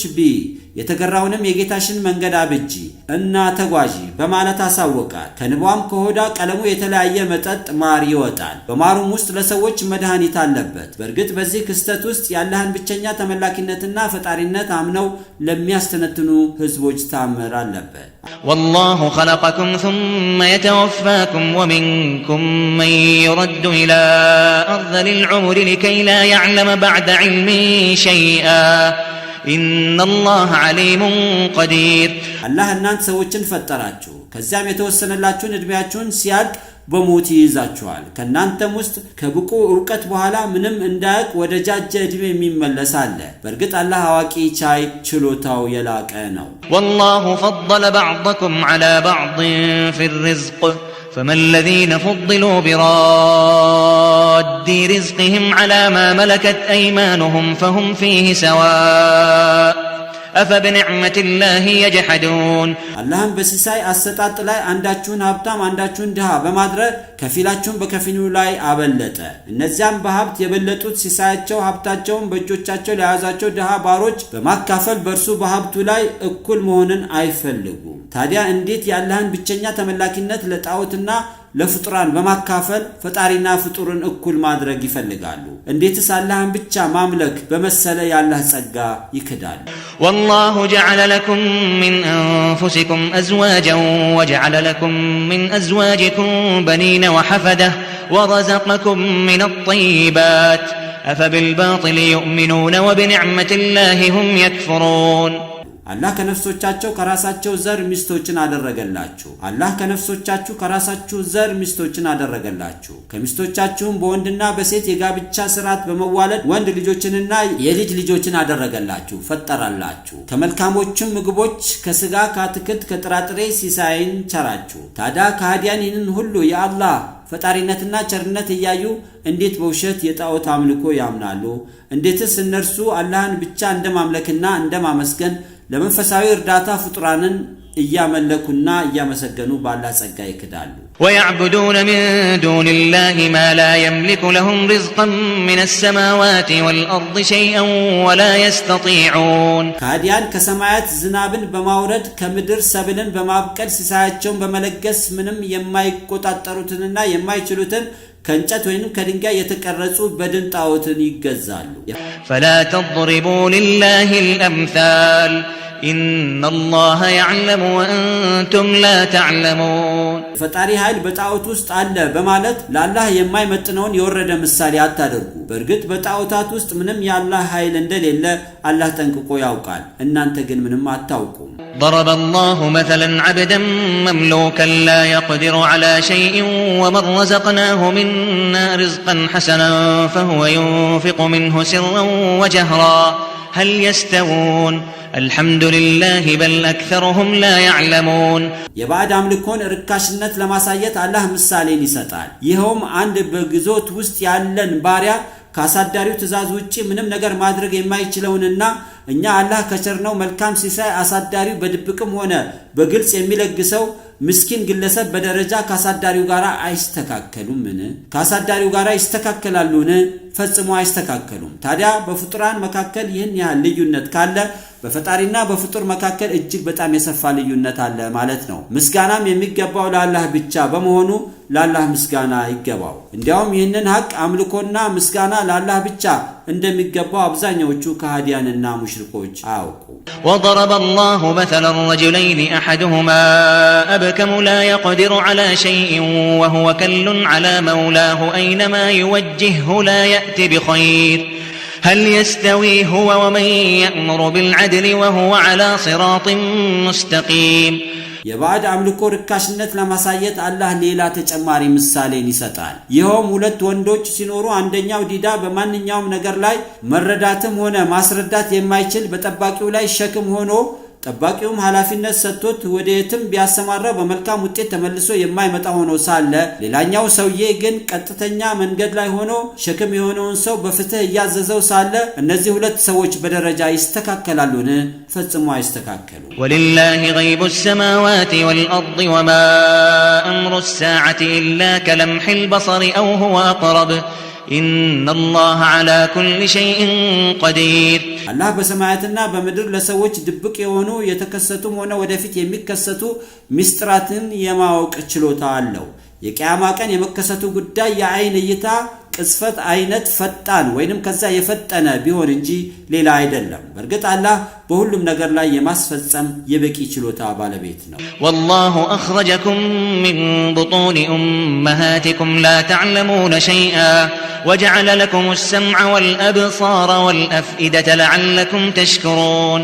S1: የተገራውንም የጌታሽን መንገድ አብጂ እና ተጓዢ በማለት አሳወቃት። ከንቧም ከሆዳ ቀለሙ የተለያየ መጠጥ ማር ይወጣል። በማሩም ውስጥ ለሰዎች መድኃኒት አለበት። በእርግጥ በዚህ ክስተት ውስጥ ያለህን ብቸኛ ተመላኪነትና ፈጣሪነት አምነው ለሚያስተነትኑ ህዝቦች ታምር አለበት።
S3: والله خلقكم ثم يتوفاكم ومنكم من يرد إلى أرذل العمر لكي لا يعلم بعد علم شيئا إن الله عليم قدير الله
S1: እናንተ ሰዎችን ፈጠራችሁ ከዚያም የተወሰነላችሁን እድሜያችሁን ሲያልቅ በሞት ይይዛችኋል። ከናንተም ውስጥ ከብቁ ዕውቀት በኋላ ምንም እንዳያውቅ ወደ ጃጀ እድሜ የሚመለስ አለ። በእርግጥ አላህ አዋቂ ቻይ ችሎታው የላቀ ነው።
S3: والله فضل بعضكم على بعض في الرزق فما الذين فضلوا براد رزقهم على ما ملكت أيمانهم فهم فيه سواء أفبنعمة الله يجحدون
S1: اللهم በሲሳይ አሰጣጥ ላይ አንዳችሁን ሀብታም አንዳችሁን ድሃ በማድረግ ከፊላችሁን በከፊሉ ላይ አበለጠ። እነዚያም በሀብት የበለጡት ሲሳያቸው ሀብታቸውን በእጆቻቸው ለያዛቸው ድሃ ባሮች በማካፈል በእርሱ በሀብቱ ላይ እኩል መሆንን አይፈልጉም። ታዲያ እንዴት ያለህን ብቸኛ ተመላኪነት ለጣዖትና ለፍጡራን በማካፈል ፈጣሪና ፍጡርን እኩል ማድረግ ይፈልጋሉ? እንዴትስ አላህን ብቻ ማምለክ በመሰለ ያላህ ጸጋ ይክዳሉ?
S3: والله جعل لكم من أنفسكم أزواجا وجعل لكم من أزواجكم بنين وحفدة ورزقكم من الطيبات أفبالباطل يؤمنون وبنعمة الله هم يكفرون
S1: አላህ ከነፍሶቻቸው ከራሳቸው ዘር ሚስቶችን አደረገላችሁ። አላህ ከነፍሶቻችሁ ከራሳችሁ ዘር ሚስቶችን አደረገላችሁ። ከሚስቶቻችሁም በወንድና በሴት የጋብቻ ሥርዓት በመዋለድ ወንድ ልጆችንና የልጅ ልጆችን አደረገላችሁ ፈጠራላችሁ። ከመልካሞችም ምግቦች ከስጋ ከአትክልት ከጥራጥሬ ሲሳይን ቸራችሁ። ታዲያ ከሃዲያን ይህንን ሁሉ የአላህ ፈጣሪነትና ቸርነት እያዩ እንዴት በውሸት የጣዖት አምልኮ ያምናሉ? እንዴትስ እነርሱ አላህን ብቻ እንደማምለክና እንደማመስገን ለመንፈሳዊ እርዳታ ፍጡራንን እያመለኩና እያመሰገኑ ባላህ ጸጋ ይክዳሉ።
S3: ويعبدون من دون الله ما لا يملك لهم رزقا من السماوات والأرض شيئا ولا يستطيعون
S1: ካዲያን ከሰማያት ዝናብን በማውረድ ከምድር ሰብልን በማብቀል ሲሳያቸውን በመለገስ ምንም የማይቆጣጠሩትንና የማይችሉትን ከእንጨት ወይም ከድንጋይ የተቀረጹ በድን ጣዖትን ይገዛሉ።
S3: فلا تضربوا لله الأمثال إن الله يعلم وأنتم لا تعلمون
S1: ፈጣሪ ኃይል በጣዖት ውስጥ አለ በማለት ለአላህ የማይመጥነውን የወረደ ምሳሌ አታደርጉ። በእርግጥ በጣዖታት ውስጥ ምንም የአላህ ኃይል እንደሌለ አላህ ጠንቅቆ ያውቃል። እናንተ ግን ምንም አታውቁም።
S3: ضرب الله مثلا عبدا مملوكا لا يقدر على شيء ومن رزقناه منا رزقا حسنا فهو ينفق منه سرا وجهرا هل يستوون الحمد لله بل أكثرهم لا يعلمون
S1: የባዕድ አምልኮን ርካሽነት ለማሳየት አላህ ምሳሌን ይሰጣል። ይኸውም አንድ በግዞት ውስጥ ያለን ባሪያ ካሳዳሪው ትእዛዝ ውጪ ምንም ነገር ማድረግ የማይችለውንና እኛ አላህ ከቸርነው መልካም ሲሳይ አሳዳሪው በድብቅም ሆነ በግልጽ የሚለግሰው ምስኪን ግለሰብ በደረጃ ካሳዳሪው ጋር አይስተካከሉም? ካሳዳሪው ጋር ይስተካከላሉን? ፈጽሞ አይስተካከሉም። ታዲያ በፍጡራን መካከል ይህን ያህል ልዩነት ካለ በፈጣሪና በፍጡር መካከል እጅግ በጣም የሰፋ ልዩነት አለ ማለት ነው። ምስጋናም የሚገባው ለአላህ ብቻ በመሆኑ ለአላህ ምስጋና ይገባው። እንዲያውም ይህንን ሐቅ አምልኮና ምስጋና ለአላህ ብቻ እንደሚገባው አብዛኛዎቹ ከሃዲያንና ሙሽሪኮች አያውቁ።
S3: وضرب الله مثلا رجلين أحدهما أبكم لا يقدر على شيء وهو كل على مولاه أينما يوجهه لا يأتي بخير هل يستوي هو ومن يأمر بالعدل وهو على صراط مستقيم
S1: የባዕድ አምልኮ ርካሽነት ለማሳየት አላህ ሌላ ተጨማሪ ምሳሌን ይሰጣል። ይኸውም ሁለት ወንዶች ሲኖሩ አንደኛው ዲዳ በማንኛውም ነገር ላይ መረዳትም ሆነ ማስረዳት የማይችል በጠባቂው ላይ ሸክም ሆኖ ጠባቂውም ኃላፊነት ሰጥቶት ወደየትም ቢያሰማራው በመልካም ውጤት ተመልሶ የማይመጣ ሆኖ ሳለ ሌላኛው ሰውዬ ግን ቀጥተኛ መንገድ ላይ ሆኖ ሸክም የሆነውን ሰው በፍትህ እያዘዘው ሳለ እነዚህ ሁለት ሰዎች በደረጃ ይስተካከላሉን? ፈጽሞ አይስተካከሉም።
S3: ولله غيب السماوات والأرض وما أمر الساعة إلا كلمح البصر أو هو أقرب إن الله على كل شيء قدير
S1: አላህ በሰማያትና በምድር ለሰዎች ድብቅ የሆኑ የተከሰቱም ሆነ ወደፊት የሚከሰቱ ምስጢራትን የማወቅ ችሎታ አለው። የቂያማ ቀን የመከሰቱ ጉዳይ የአይን እይታ ቅስፈት አይነት ፈጣን ወይንም ከዛ የፈጠነ ቢሆን እንጂ ሌላ አይደለም። በእርግጥ አላህ በሁሉም ነገር ላይ የማስፈጸም የበቂ ችሎታ ባለቤት ነው።
S3: والله أخرجكم من بطون أمهاتكم لا تعلمون شيئا وجعل لكم السمع والأبصار والأفئدة لعلكم تشكرون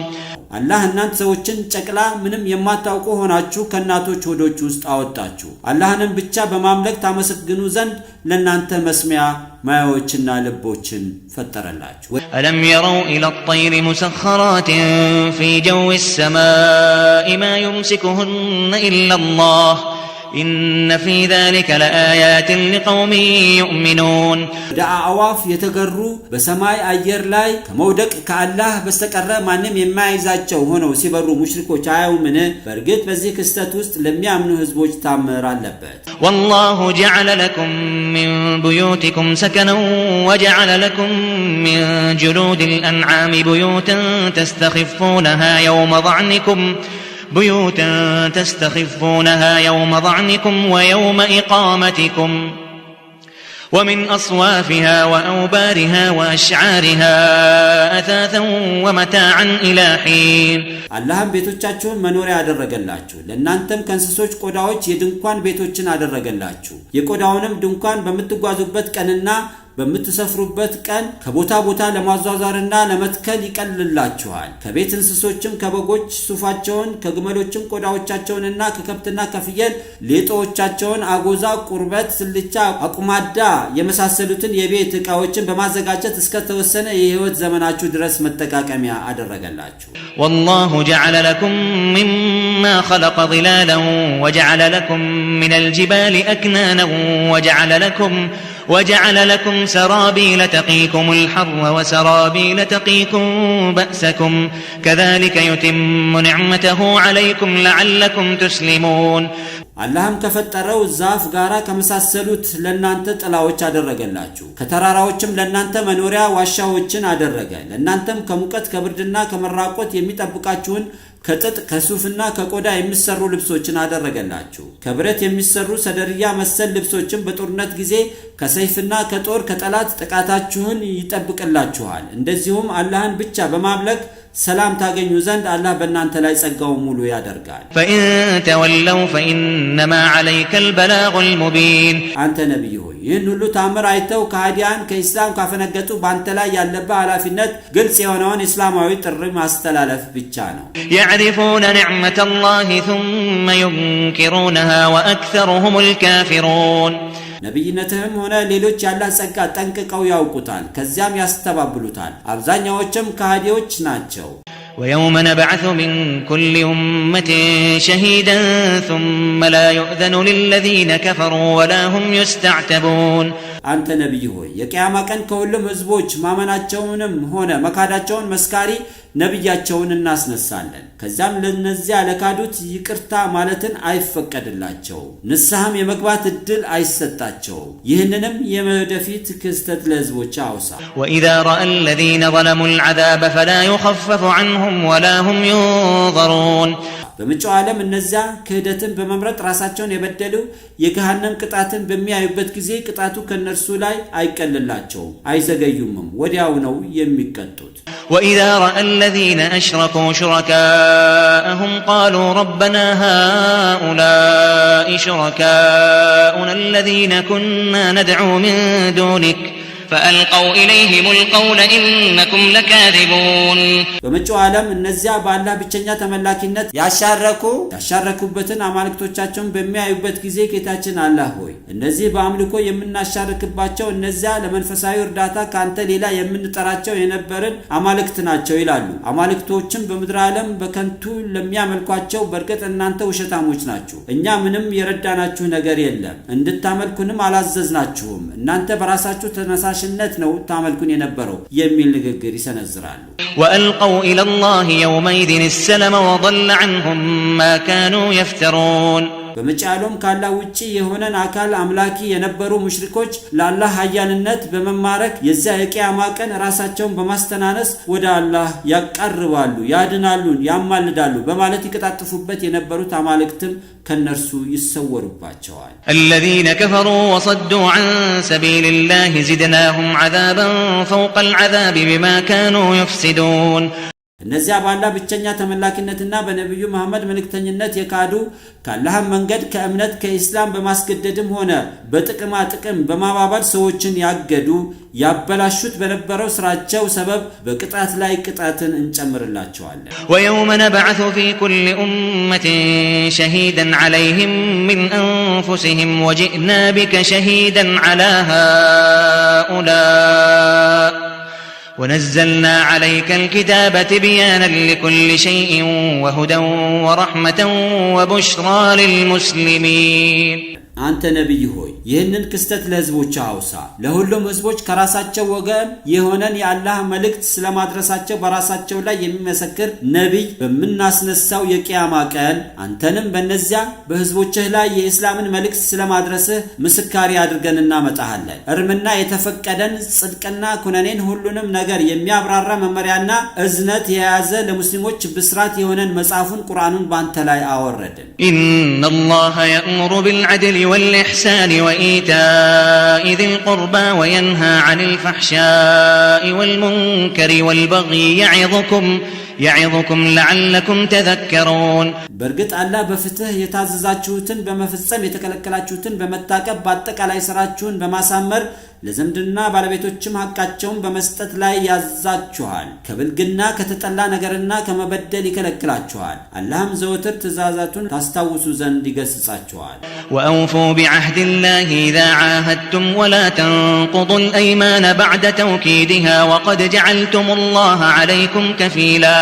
S1: አላህ እናንተ ሰዎችን ጨቅላ ምንም የማታውቁ ሆናችሁ ከናቶች ሆዶች ውስጥ አወጣችሁ። አላህንም ብቻ በማምለክ ታመሰግኑ ዘንድ ለናንተ መስሚያ ማያዎችና ልቦችን ፈጠረላችሁ።
S3: ألم يروا إلى الطير مسخرات في جو السماء ما يمسكهن إلا الله إن في ذلك لآيات لقوم يؤمنون
S1: دعاواف يتقروا بسماء أير لاي كمودك كالله بستقر مانم يمايزاتشو هونو سيبرو مشركو چايو منه برقيت بزيك استاتوست لم يامنو هزبوج تامر اللبات
S3: والله جعل لكم من بيوتكم سكنا وجعل لكم من جلود الأنعام بيوتا تستخفونها يوم ضعنكم ويوم إقامتكم ومن أصوافها وأوبارها وأشعارها أثاثا ومتاعا إلى حين
S1: اللهم ቤቶቻችሁን መኖሪያ ያደረገላችሁ ለእናንተም ከእንስሶች ቆዳዎች የድንኳን ቤቶችን አደረገላችሁ። የቆዳውንም ድንኳን በምትጓዙበት ቀንና በምትሰፍሩበት ቀን ከቦታ ቦታ ለማዟዟርና ለመትከል ይቀልላችኋል። ከቤት እንስሶችም ከበጎች ሱፋቸውን ከግመሎችም ቆዳዎቻቸውንና ከከብትና ከፍየል ሌጦዎቻቸውን አጎዛ፣ ቁርበት፣ ስልቻ፣ አቁማዳ የመሳሰሉትን የቤት ዕቃዎችን በማዘጋጀት እስከ ተወሰነ የህይወት ዘመናችሁ ድረስ መጠቃቀሚያ አደረገላችሁ።
S3: والله جعل لكم مما خلق ظلالا وجعل لكم من الجبال أكنانا وجعل لكم سرابيل تقيكم الحر وسرابيل تقيكم بأسكم كذلك يتم نعمته عليكم لعلكم تسلمون
S1: አላህም ከፈጠረው ዛፍ ጋራ ከመሳሰሉት ለናንተ ጥላዎች አደረገላችሁ ከተራራዎችም ለናንተ መኖሪያ ዋሻዎችን አደረገ ለናንተም ከሙቀት ከብርድና ከመራቆት የሚጠብቃችሁን ከጥጥ ከሱፍና ከቆዳ የሚሰሩ ልብሶችን አደረገላችሁ ከብረት የሚሰሩ ሰደርያ መሰል ልብሶችን በጦርነት ጊዜ ከሰይፍና ከጦር ከጠላት ጥቃታችሁን ይጠብቅላችኋል እንደዚሁም አላህን ብቻ በማምለክ ሰላም ታገኙ ዘንድ አላህ በእናንተ ላይ ጸጋው ሙሉ ያደርጋል
S3: فإن تولوا فإنما عليك البلاغ المبين
S1: አንተ ነብይ ሆይ ይህን ሁሉ ታምር አይተው ከሃዲያን ከኢስላም ካፈነገጡ ባንተ ላይ ያለበት ኃላፊነት ግልጽ የሆነውን እስላማዊ ጥሪ ማስተላለፍ ብቻ ነው
S3: يعرفون نعمة الله ثم ينكرونها وأكثرهم الكافرون
S1: ነብይነትህም ሆነ ሌሎች ያላህ ጸጋ ጠንቅቀው ያውቁታል ከዚያም ያስተባብሉታል አብዛኛዎችም ከሃዲዎች ናቸው
S3: ويوم نبعث من كل أمة شهيدا ثم لا يؤذن للذين كفروا ولا هم يستعتبون
S1: አንተ ነብይ ሆይ የቂያማ ቀን ከሁሉም ህዝቦች ማመናቸውንም ሆነ መካዳቸውን መስካሪ ነብያቸውን እናስነሳለን ከዛም ለነዚያ ለካዱት ይቅርታ ማለትን አይፈቀድላቸው ንስሐም የመግባት እድል አይሰጣቸው ይህንንም የወደፊት ክስተት ለህዝቦች አውሳ
S3: وإذا رأى الذين ظلموا العذاب فلا يخفف عنهم ولا هم ينظرون
S1: በመጪው ዓለም እነዚያ ክህደትን በመምረጥ ራሳቸውን የበደሉ የገሃነም ቅጣትን በሚያዩበት ጊዜ ቅጣቱ ከነርሱ ላይ አይቀልላቸው አይዘገዩም ወዲያው ነው የሚቀጡት
S3: وإذا رأى الذين أشركوا شركاءهم قالوا ربنا هؤلاء شركاؤنا الذين كنا ندعو من دونك فألقوا إليهم القول إنكم لكاذبون
S1: በመጪው ዓለም እነዚያ በአላህ ብቸኛ ተመላኪነት ያሻረኩበትን አማልክቶቻቸውን በሚያዩበት ጊዜ ጌታችን አላህ ሆይ እነዚህ በአምልኮ የምናሻርክባቸው እነዚያ ለመንፈሳዊ እርዳታ ካንተ ሌላ የምንጠራቸው የነበርን አማልክት ናቸው ይላሉ አማልክቶችም በምድር ዓለም በከንቱ ለሚያመልኳቸው በርግጥ እናንተ ውሸታሞች ናችሁ እኛ ምንም የረዳናችሁ ነገር የለም እንድታመልኩንም አላዘዝናችሁም እናንተ በራሳችሁ ተነሳሽነት ነው ታመልኩን የነበረው የሚል ንግግር ይሰነዝራሉ
S3: وألقوا إلى الله يومئذ السلم وضل عنهم ما كانوا يفترون
S1: በመጫሎም ካላህ ውጪ የሆነን አካል አምላኪ የነበሩ ሙሽሪኮች ለአላህ ኃያልነት በመማረክ የዚያ የቂያማ ቀን ራሳቸውን በማስተናነስ ወደ አላህ ያቀርባሉ ያድናሉ ያማልዳሉ በማለት ይቀጣጥፉበት የነበሩት አማልክትም ከነርሱ ይሰወሩባቸዋል
S3: الذين كفروا وصدوا عن سبيل الله زدناهم عذابا فوق العذاب بما كانوا يفسدون
S1: እነዚያ በአላህ ብቸኛ ተመላኪነትና በነብዩ መሐመድ መልእክተኝነት የካዱ ከአላህ መንገድ ከእምነት ከኢስላም በማስገደድም ሆነ በጥቅማ ጥቅም በማባባል ሰዎችን ያገዱ ያበላሹት በነበረው ስራቸው ሰበብ በቅጣት ላይ ቅጣትን እንጨምርላቸዋለን
S3: ويوم نبعث في كل أمة شهيدا عليهم من أنفسهم وجئنا بك شهيدا على هؤلاء ونزلنا عليك الكتاب تبيانا لكل شيء وهدى ورحمة وبشرى للمسلمين
S1: አንተ ነብይ ሆይ ይህንን ክስተት ለህዝቦች አውሳ ለሁሉም ህዝቦች ከራሳቸው ወገን የሆነን የአላህ መልእክት ስለማድረሳቸው በራሳቸው ላይ የሚመሰክር ነብይ በመናስነሳው የቂያማ ቀን አንተንም በእነዚያ በህዝቦችህ ላይ የእስላምን መልእክት ስለማድረስህ ምስካሪ አድርገን እናመጣሃለን እርምና የተፈቀደን ጽድቅና ኩነኔን ሁሉንም ነገር የሚያብራራ መመሪያና እዝነት የያዘ ለሙስሊሞች ብስራት የሆነን መጽሐፉን ቁርአኑን ባንተ ላይ አወረድን
S3: إن الله يأمر بالعدل والإحسان وإيتاء ذي القربى وينهى عن الفحشاء والمنكر والبغي يعظكم لعلكم تذكرون
S1: برغت الله بفتح የታዘዛችሁትን በመፈጸም የተከለከላችሁትን በመታቀብ በአጠቃላይ ስራችሁን በማሳመር ለዘምድና ባለቤቶችም ሐቃቸውን በመስጠት ላይ ያዛችኋል ከብልግና ከተጠላ ነገርና ከመበደል ይከለክላችኋል አላህም ዘወትር ትእዛዛቱን ታስታውሱ ዘንድ ይገስጻችኋል
S3: وأوفوا بعهد الله إذا عاهدتم ولا تنقضوا الأيمان بعد توكيدها وقد جعلتم الله عليكم كفيلا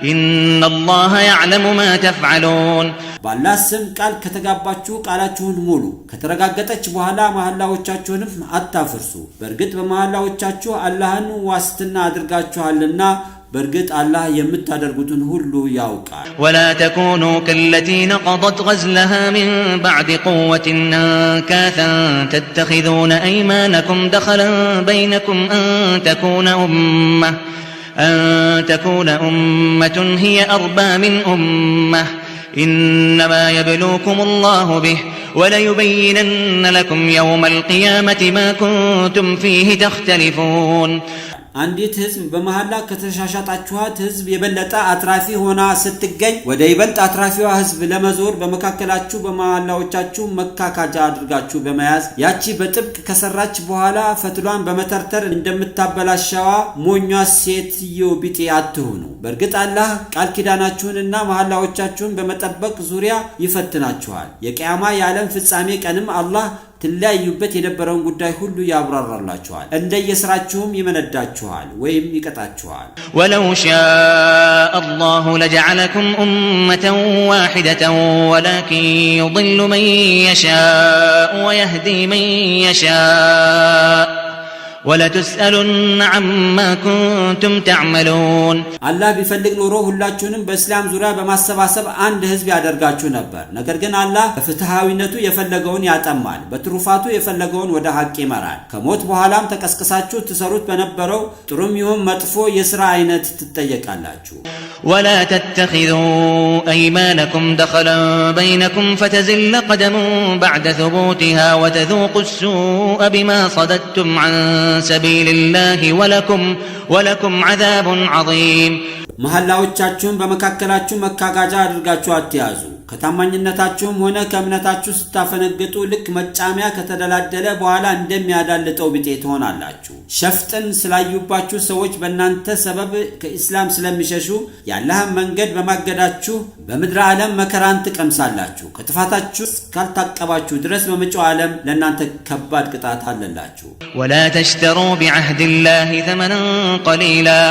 S3: إن الله يعلم ما تفعلون
S1: ባላህ ስም ቃል ከተጋባችሁ ቃላችሁን ሙሉ ከተረጋገጠች በኋላ መሐላዎቻችሁንም አታፍርሱ በእርግጥ በመሐላዎቻችሁ አላህን ዋስትና አድርጋችኋልና برجت الله يمتدرجتن هلو ياوكا
S3: ولا تكونوا كالتي نقضت غزلها من بعد قوة أنكاثا تتخذون أيمانكم دخلا بينكم أن تكون أمة هي أربى من أمة إنما يبلوكم الله به وليبينن لكم يوم القيامة ما كنتم فيه تختلفون
S1: አንዲት ህዝብ በመሐላ ከተሻሻጣችኋት ህዝብ የበለጠ አትራፊ ሆና ስትገኝ ወደ ይበልጥ አትራፊዋ ህዝብ ለመዞር በመካከላችሁ በመሐላዎቻችሁ መካካጃ አድርጋችሁ በመያዝ ያቺ በጥብቅ ከሰራች በኋላ ፈትሏን በመተርተር እንደምታበላሻዋ ሞኛ ሴትዮ ቢጤ አትሁኑ በእርግጥ አላህ ቃል ኪዳናችሁንና መሐላዎቻችሁን በመጠበቅ ዙሪያ ይፈትናችኋል የቂያማ የዓለም ፍጻሜ ቀንም አላህ ትላዩበት የነበረውን ጉዳይ ሁሉ ያብራራላችኋል እንደየስራችሁም ይመነዳችኋል ወይም ይቀጣችኋል
S3: ولو شاء الله لجعلكم أمة واحدة ولكن يضل من يشاء ويهدي من يشاء ولتسألن عما كنتم تعملون
S1: الله بيፈልግ ኖሮ ሁላችሁንም በእስላም ዙሪያ በማሰባሰብ አንድ ህዝብ ያደርጋችሁ ነበር ነገር ግን አላህ በፍትሃዊነቱ የፈለገውን ያጠማል በትሩፋቱ የፈለገውን ወደ ሐቅ ይመራል ከሞት በኋላም ተቀስቀሳችሁ ተሰሩት በነበረው ጥሩም ይሁን መጥፎ የሥራ አይነት ትጠየቃላችሁ
S3: ولا تتخذوا أيمانكم دخلا بينكم فتزل قدم بعد ثبوتها وتذوقوا السوء بما صددتم عن سبيل الله ولكم عذاب عظيم
S1: መሐላዎቻችሁን በመካከላችሁ መካጋጃ አድርጋችሁ አትያዙ ከታማኝነታችሁም ሆነ ከእምነታችሁ ስታፈነግጡ ልክ መጫሚያ ከተደላደለ በኋላ እንደሚያዳልጠው ቢጤ ትሆናላችሁ ሸፍጥን ስላዩባችሁ ሰዎች በእናንተ ሰበብ ከእስላም ስለሚሸሹ ያላህን መንገድ በማገዳችሁ በምድር ዓለም መከራን ትቀምሳላችሁ ከጥፋታችሁ ካልታቀባችሁ ድረስ በመጪው ዓለም ለእናንተ ከባድ ቅጣት አለላችሁ
S3: ولا تشتروا بعهد الله ثمنا قليلا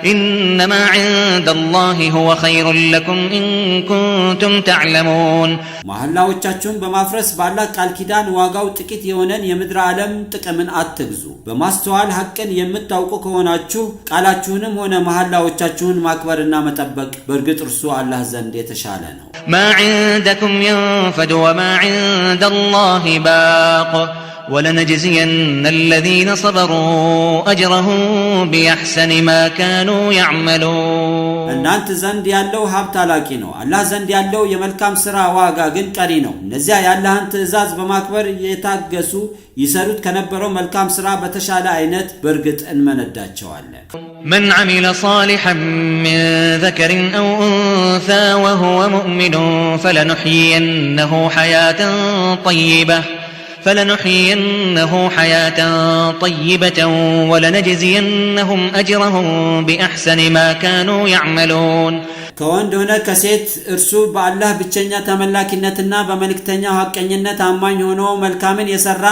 S3: إنما عند الله هو خير لكم إن كنتم تعلمون
S1: መሐላዎቻችሁን በማፍረስ ባላህ ቃል ኪዳን ዋጋው ጥቂት የሆነን የምድር ዓለም ጥቅምን አትግዙ በማስተዋል ሐቅን የምታውቁ ከሆናችሁ ቃላችሁንም ሆነ መሐላዎቻችሁን ማክበርና መጠበቅ በእርግጥ እርሱ አላህ ዘንድ የተሻለ ነው
S3: ما عندكم ينفد وما عند الله باق ولنجزين الذين صبروا أجرهم بأحسن ما كانوا يعملون
S1: እናንተ ዘንድ ያለው ሀብት አላቂ ነው አላህ ዘንድ ያለው የመልካም ሥራ ዋጋ ግን ቀሪ ነው እነዚያ ያላህን ትእዛዝ በማክበር የታገሱ ይሰሩት ከነበረው መልካም ሥራ በተሻለ አይነት በእርግጥ እንመነዳቸዋለን
S3: من عمل صالحا من ذكر أو أنثى وهو مؤمن فلنحيينه حياة طيبة ولنجزينهم أجرهم بأحسن ما كانوا يعملون
S1: ከወንድ ሆነ ከሴት እርሱ በአላህ ብቸኛ ተመላኪነትና በመልእክተኛው ሐቀኝነት አማኝ ሆኖ መልካምን የሰራ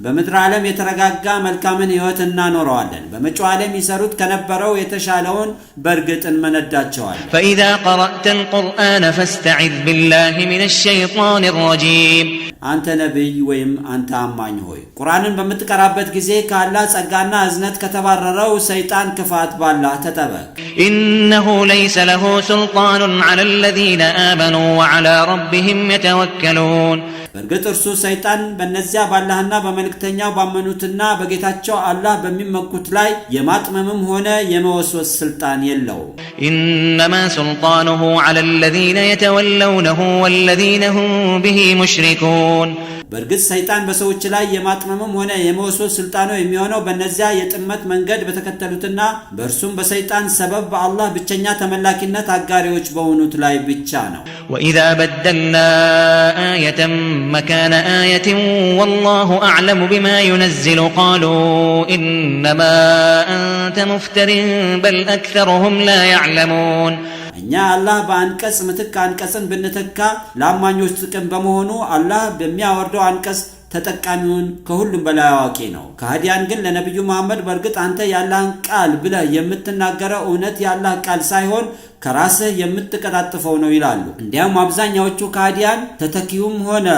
S1: በምድር ዓለም የተረጋጋ መልካምን ሕይወት እናኖረዋለን በመጪው ዓለም ይሰሩት ከነበረው የተሻለውን በእርግጥ እንመነዳቸዋለን
S3: فإذا قرأت القرآن فاستعذ بالله من الشيطان الرجيم
S1: አንተ ነብይ ወይም አንተ አማኝ ሆይ ቁርአንን በመትቀራበት ጊዜ ከአላህ ጸጋና እዝነት ከተባረረው ሰይጣን ክፋት ባላህ ተጠበቅ
S3: إنه ليس له سلطان على الذين آمنوا وعلى ربهم يتوكلون
S1: በእርግጥ እርሱ ሰይጣን በእነዚያ ባላህና በመልእክተኛው ባመኑትና በጌታቸው አላህ በሚመኩት ላይ የማጥመምም ሆነ የመወስወስ ስልጣን የለውም
S3: إنما سلطانه على الذين يتولونه والذين هم به مشركون
S1: በእርግጥ ሰይጣን በሰዎች ላይ የማጥመምም ሆነ የመወስወስ ስልጣኑ የሚሆነው በእነዚያ የጥመት መንገድ በተከተሉትና በእርሱም በሰይጣን ሰበብ በአላህ ብቸኛ ተመላኪነት አጋሪዎች በሆኑት ላይ ብቻ ነው
S3: وإذا بدلنا آية مكان آية والله أعلم بما ينزل قالوا إنما أنت مفتر بل أكثرهم لا يعلمون
S1: እኛ አላህ በአንቀጽ ምትክ አንቀጽን ብንተካ ለአማኞች ጥቅም በመሆኑ አላህ በሚያወርደው አንቀጽ ተጠቃሚውን ከሁሉም በላይ አዋቂ ነው። ከሃዲያን ግን ለነብዩ መሐመድ በርግጥ አንተ ያላህን ቃል ብለህ የምትናገረው እውነት ያላህ ቃል ሳይሆን ከራስህ የምትቀጣጥፈው ነው ይላሉ። እንዲያም አብዛኛዎቹ ከሃዲያን ተተኪውም ሆነ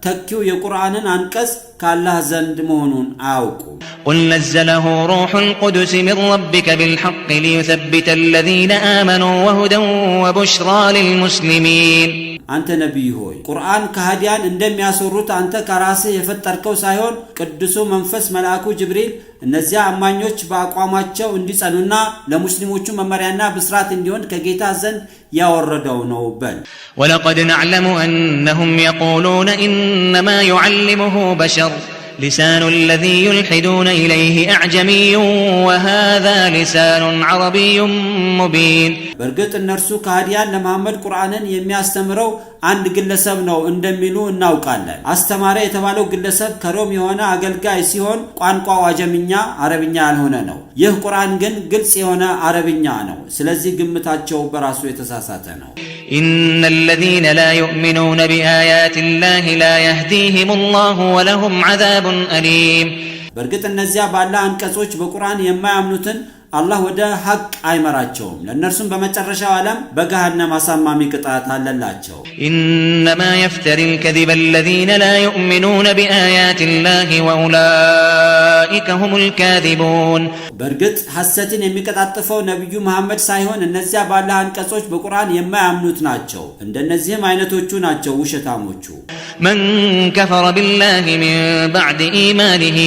S1: ተኪው የቁርአንን አንቀጽ ከአላህ ዘንድ መሆኑን አያውቁ።
S3: قل نزله روح القدس من ربك بالحق ليثبت الذين آمنوا وهدى وبشرى للمسلمين
S1: አንተ ነብይ ሆይ ቁርአን ከሃዲያን እንደሚያሰሩት አንተ ከራስህ የፈጠርከው ሳይሆን ቅዱሱ መንፈስ መልአኩ ጅብሪል እነዚያ አማኞች በአቋማቸው እንዲጸኑና ለሙስሊሞቹ መመሪያና ብስራት እንዲሆን ከጌታ ዘንድ ያወረደው ነው በል።
S3: ولقد نعلم أنهم يقولون إنما يعلمه بشر لسان الذي يلحدون إليه أعجمي وهذا لسان عربي مبين
S1: በርግጥ እነርሱ ከሃዲያን ለመሐመድ ቁርአንን የሚያስተምረው አንድ ግለሰብ ነው እንደሚሉ እናውቃለን። አስተማሪ የተባለው ግለሰብ ከሮም የሆነ አገልጋይ ሲሆን ቋንቋው አጀምኛ አረብኛ ያልሆነ ነው። ይህ ቁርአን ግን ግልጽ የሆነ አረብኛ ነው። ስለዚህ ግምታቸው በራሱ የተሳሳተ ነው።
S3: إن الذين لا يؤمنون بآيات الله لا يهديهم الله ولهم عذاب أليم
S1: በርግጥ እነዚያ ባላህ አንቀጾች በቁርአን የማያምኑትን አላህ ወደ ሐቅ አይመራቸውም። ለነርሱም በመጨረሻው ዓለም በገሃነም አሳማሚ ቅጣት አለላቸው።
S3: إنما يفتري الكذب الذين لا يؤمنون بآيات الله وأولئك هم الكاذبون
S1: በርግጥ ሐሰትን የሚቀጣጥፈው ነብዩ መሐመድ ሳይሆን እነዚያ ባላህ አንቀጾች በቁርአን የማያምኑት ናቸው። እንደነዚህም አይነቶቹ ናቸው ውሸታሞቹ።
S3: من كفر بالله من بعد إيمانه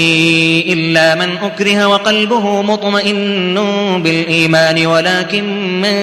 S3: إلا من أكره وقلبه مطمئن بالإيمان ولكن من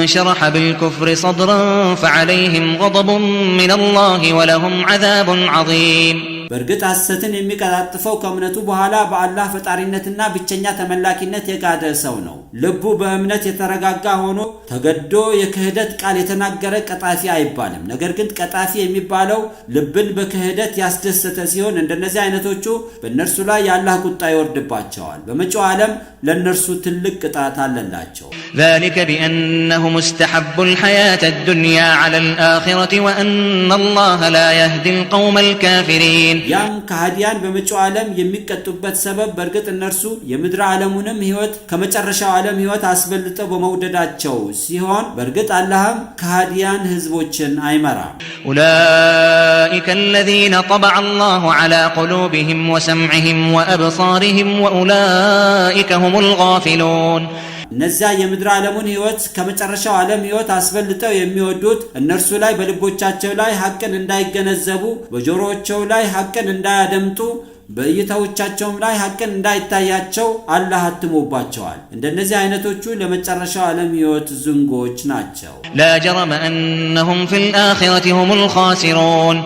S3: شرح بالكفر صدرا فعليهم غضب من الله ولهم عذاب عظيم
S1: በርግጥ ሐሰትን የሚቀጣጥፈው ከእምነቱ በኋላ በአላህ ፈጣሪነትና ብቸኛ ተመላኪነት የካደ ሰው ነው። ልቡ በእምነት የተረጋጋ ሆኖ ተገዶ የክህደት ቃል የተናገረ ቀጣፊ አይባልም። ነገር ግን ቀጣፊ የሚባለው ልብን በክህደት ያስደሰተ ሲሆን እንደነዚህ አይነቶቹ በእነርሱ ላይ የአላህ ቁጣ ይወርድባቸዋል። በመጪው ዓለም ለእነርሱ ትልቅ ቅጣት አለላቸው።
S3: ذلك بأنهم استحبوا الحياة الدنيا على الآخرة وأن الله لا يهدي القوم الكافرين
S1: ያም ከሃዲያን በመጪው ዓለም የሚቀጡበት ሰበብ በርግጥ እነርሱ የምድር ዓለሙንም ህይወት ከመጨረሻው ዓለም ህይወት አስበልጠው በመውደዳቸው ሲሆን በርግጥ አላህም ከሃዲያን ህዝቦችን አይመራም።
S3: أولئك الذين طبع الله على قلوبهم وسمعهم وأبصارهم وأولئك هم الغافلون
S1: እነዚያ የምድር ዓለሙን ህይወት ከመጨረሻው ዓለም ህይወት አስበልጠው የሚወዱት እነርሱ ላይ በልቦቻቸው ላይ ሐቅን እንዳይገነዘቡ በጆሮዎቻቸው ላይ ሐቅን እንዳያደምጡ በእይታዎቻቸው ላይ ሐቅን እንዳይታያቸው አላህ አትሞባቸዋል። እንደነዚህ አይነቶቹ ለመጨረሻው ዓለም ህይወት ዝንጎች ናቸው።
S3: لا جرم أنهم في الآخرة هم الخاسرون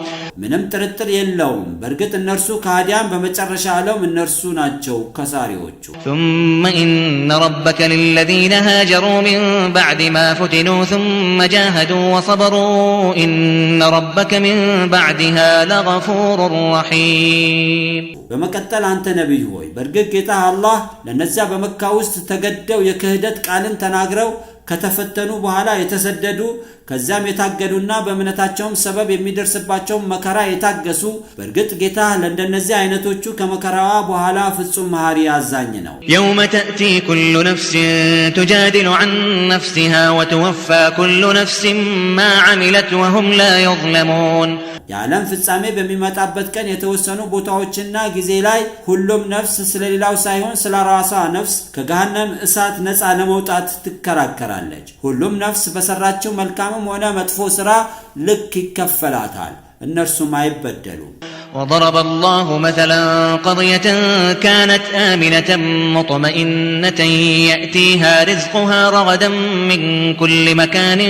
S1: ምንም ጥርጥር የለውም በርግጥ እነርሱ ከሃዲያን በመጨረሻ ዓለም እነርሱ ናቸው ከሳሪዎቹ።
S3: ثم إن ربك للذين هاجروا من بعد ما فتنوا ثم جاهدوا وصبروا إن ربك من بعدها لغفور رحيم
S1: በመቀጠል አንተ ነብይ ሆይ በርግጥ ጌታ አላህ ለነዚያ በመካ ውስጥ ተገደው የክህደት ቃልን ተናግረው ከተፈተኑ በኋላ የተሰደዱ ከዛም የታገዱና በእምነታቸውም ሰበብ የሚደርስባቸው መከራ የታገሱ በርግጥ ጌታ ለእንደነዚህ አይነቶቹ ከመከራዋ በኋላ ፍጹም መሐሪ አዛኝ ነው።
S3: يوم تأتي كل نفس تجادل عن نفسها وتوفى كل نفس ما عملت وهم لا يظلمون
S1: የዓለም ፍጻሜ በሚመጣበት ቀን የተወሰኑ ቦታዎችና ጊዜ ላይ ሁሉም ነፍስ ስለሌላው ሳይሆን ስለራሷ ነፍስ ከገሃነም እሳት ነፃ ለመውጣት ትከራከራለች። ሁሉም ነፍስ በሰራችው መልካምም ሆነ መጥፎ ሥራ ልክ ይከፈላታል፣ እነርሱም አይበደሉም።
S3: وضرب الله مثلا قرية كانت آمنة مطمئنة يأتيها رزقها رغدا من كل مكان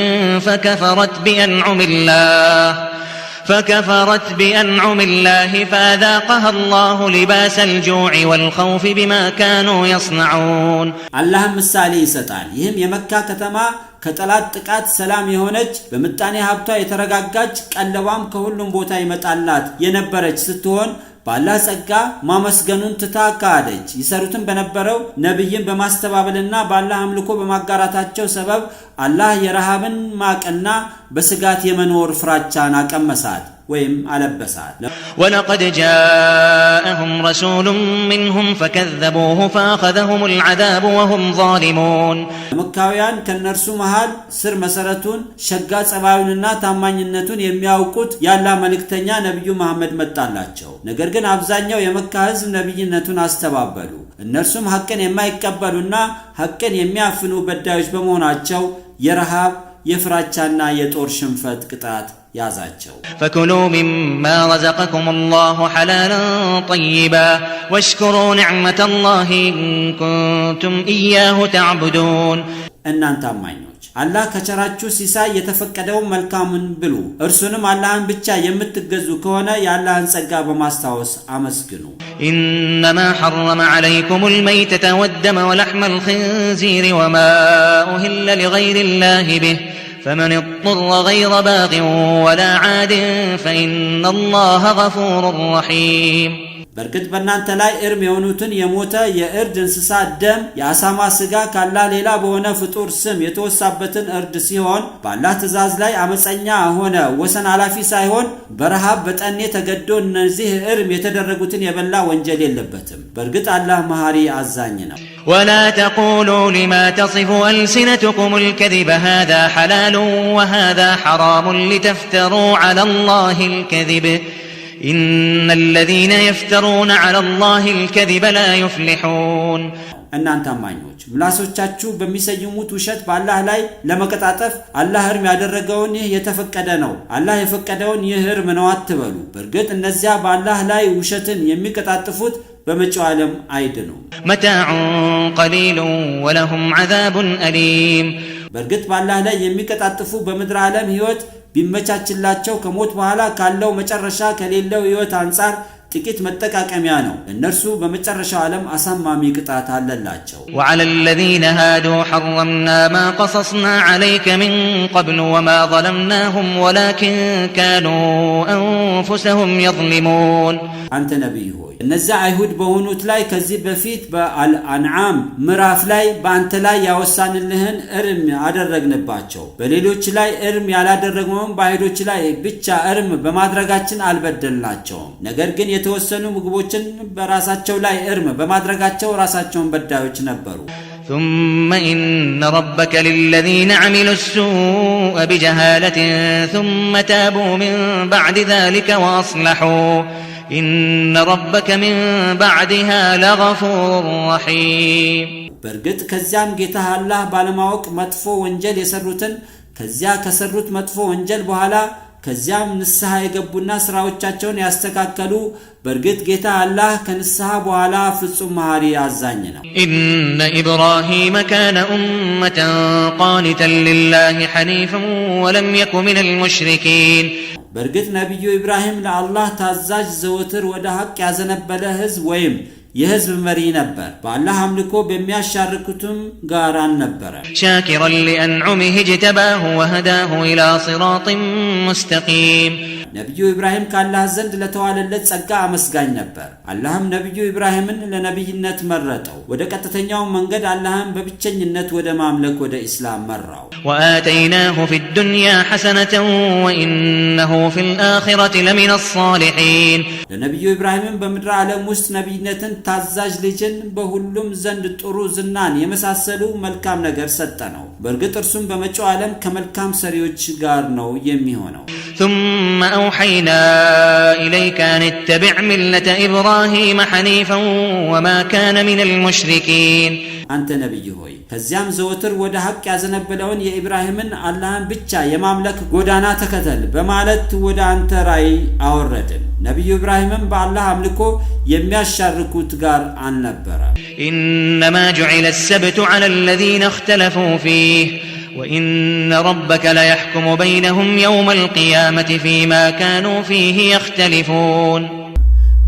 S3: فكفرت بأنعم الله فأذاقها الله لباس الجوع والخوف بما كانوا يصنعون
S1: الله ምሳሌ ይሰጣል። ይህም የመካ ከተማ ከጠላት ጥቃት ሰላም የሆነች በመጣኔ ሀብቷ የተረጋጋች ቀለቧም ከሁሉም ቦታ ይመጣላት የነበረች ስትሆን በአላህ ጸጋ ማመስገኑን ተታካደች። ይሰሩትን በነበረው ነብይን በማስተባበልና በአላህ አምልኮ በማጋራታቸው ሰበብ አላህ የረሃብን ማቅና በስጋት የመኖር ፍራቻን አቀመሳት ወይም አለበሳት።
S3: ولقد جاءهم رسول منهم فكذبوه فأخذهم العذاب وهم ظالمون
S1: መካውያን ከነርሱ መሃል ስር መሰረቱን ሸጋ ጸባዩንና ታማኝነቱን የሚያውቁት ያላህ መልእክተኛ ነብዩ መሐመድ መጣላቸው። ነገር ግን አብዛኛው የመካ ህዝብ ነብይነቱን አስተባበሉ። እነርሱም ሐቅን የማይቀበሉና ሐቅን የሚያፍኑ በዳዮች በመሆናቸው የረሃብ የፍራቻና የጦር ሽንፈት ቅጣት ያዛቸው።
S3: فكلوا مما رزقكم الله حلالا طيبا واشكروا نعمة الله إن كنتم إياه تعبدون
S1: እናንተ አማኞች አላህ ከቸራችሁ ሲሳይ የተፈቀደው መልካምን ብሉ፣ እርሱንም አላህን ብቻ የምትገዙ ከሆነ የአላህን ጸጋ በማስታወስ አመስግኑ።
S3: إنما حرم عليكم الميتة والدم ولحم الخنزير وما أهل لغير الله به فمن اضطر غير باغ ولا عاد فإن الله غفور رحيم
S1: በርግጥ በእናንተ ላይ እርም የሆኑትን የሞተ የእርድ እንስሳ ደም የአሳማ ስጋ ካላህ ሌላ በሆነ ፍጡር ስም የተወሳበትን እርድ ሲሆን በአላህ ትእዛዝ ላይ አመፀኛ ሆነ ወሰን አላፊ ሳይሆን በረሃብ በጠኔ ተገዶ እነዚህ እርም የተደረጉትን የበላ ወንጀል የለበትም። በርግጥ አላህ መሐሪ አዛኝ ነው።
S3: ولا تقولوا لما تصف ألسنتكم الكذب هذا حلال وهذا حرام لتفتروا على الله الكذب إن الذين يفترون على الله الكذب لا يفلحون
S1: እናንተ አማኞች ምላሶቻችሁ በሚሰይሙት ውሸት በአላህ ላይ ለመቀጣጠፍ አላህ እርም ያደረገውን ይህ የተፈቀደ ነው፣ አላህ የፈቀደውን ይህ እርም ነው አትበሉ። በርግጥ እነዚያ በአላህ ላይ ውሸትን የሚቀጣጥፉት በመጪው ዓለም አይድኑም።
S3: متاع قليل ولهم عذاب أليم
S1: በርግጥ በአላህ ላይ የሚቀጣጥፉ በምድር ዓለም ህይወት ቢመቻችላቸው ከሞት በኋላ ካለው መጨረሻ ከሌለው ህይወት አንፃር ጥቂት መጠቃቀሚያ ነው። እነርሱ በመጨረሻው ዓለም አሳማሚ ቅጣት አለላቸው።
S3: وعلى الذين هادوا حرمنا ما قصصنا عليك من قبل وما ظلمناهم ولكن كانوا أنفسهم يظلمون
S1: አንተ ነብይ ሆይ እነዚያ አይሁድ በሆኑት ላይ ከዚህ በፊት በአልአንዓም ምዕራፍ ላይ በአንተ ላይ ያወሳንልህን እርም አደረግንባቸው። በሌሎች ላይ እርም ያላደረግነውን በአይሁዶች ላይ ብቻ እርም በማድረጋችን አልበደልናቸውም። ነገር ግን የተወሰኑ ምግቦችን በራሳቸው ላይ እርም በማድረጋቸው ራሳቸውን በዳዮች ነበሩ።
S3: ثم إن ربك للذين عملوا السوء بجهالة ثم تابوا من بعد ذلك وأصلحوا إن ربك من بعدها لغفور رحيم
S1: በርግጥ ከዚያም ጌታ አላህ ባለማወቅ መጥፎ ወንጀል የሰሩትን ከዚያ ከሰሩት መጥፎ ወንጀል በኋላ ከዚያም ንስሐ የገቡና ስራዎቻቸውን ያስተካከሉ በርግጥ ጌታ አላህ ከንስሐ በኋላ ፍጹም መሐሪ አዛኝ ነው።
S3: إن إبراهيم كان أمة قانتا لله حنيفا ولم يك من المشركين
S1: በርግጥ ነብዩ ኢብራሂም ለአላህ ታዛዥ ዘወትር ወደ ሐቅ ያዘነበለ ህዝብ ወይም የህዝብ መሪ ነበር። በአላህ አምልኮ በሚያሻርኩትም ጋር ነበር።
S3: شاكرا لأنعمه اجتباه وهداه إلى صراط مستقيم
S1: ነብዩ ኢብራሂም ካላህ ዘንድ ለተዋለለት ጸጋ አመስጋኝ ነበር። አላህም ነብዩ ኢብራሂምን ለነብይነት መረጠው። ወደ ቀጥተኛው መንገድ አላህም በብቸኝነት ወደ ማምለክ ወደ እስላም መራው።
S3: وآتيناه في الدنيا حسنة وإنه في الآخرة لمن الصالحين
S1: ለነብዩ ኢብራሂም በምድር ዓለም ውስጥ ነብይነትን ታዛዥ ልጅን በሁሉም ዘንድ ጥሩ ዝናን የመሳሰሉ መልካም ነገር ሰጠነው። በርግጥ እርሱም በመጪው ዓለም ከመልካም ሰሪዎች ጋር ነው የሚሆነው።
S3: ثم أوحينا إليك أن اتبع ملة إبراهيم حنيفا وما كان من المشركين
S1: አንተ ነብይ ሆይ ከዚያም ዘወትር ወደ ሐቅ ያዘነበለውን የኢብራሂምን አላህን ብቻ የማምለክ ጎዳና ተከተል በማለት ወደ አንተ ራእይ አወረድን። ነብዩ ኢብራሂምም በአላህ አምልኮ የሚያሻርኩት ጋር አልነበረ።
S3: إنما جعل السبت على الذين اختلفوا فيه وإن ربك ليحكم بينهم يوم القيامة فيما كانوا فيه يختلفون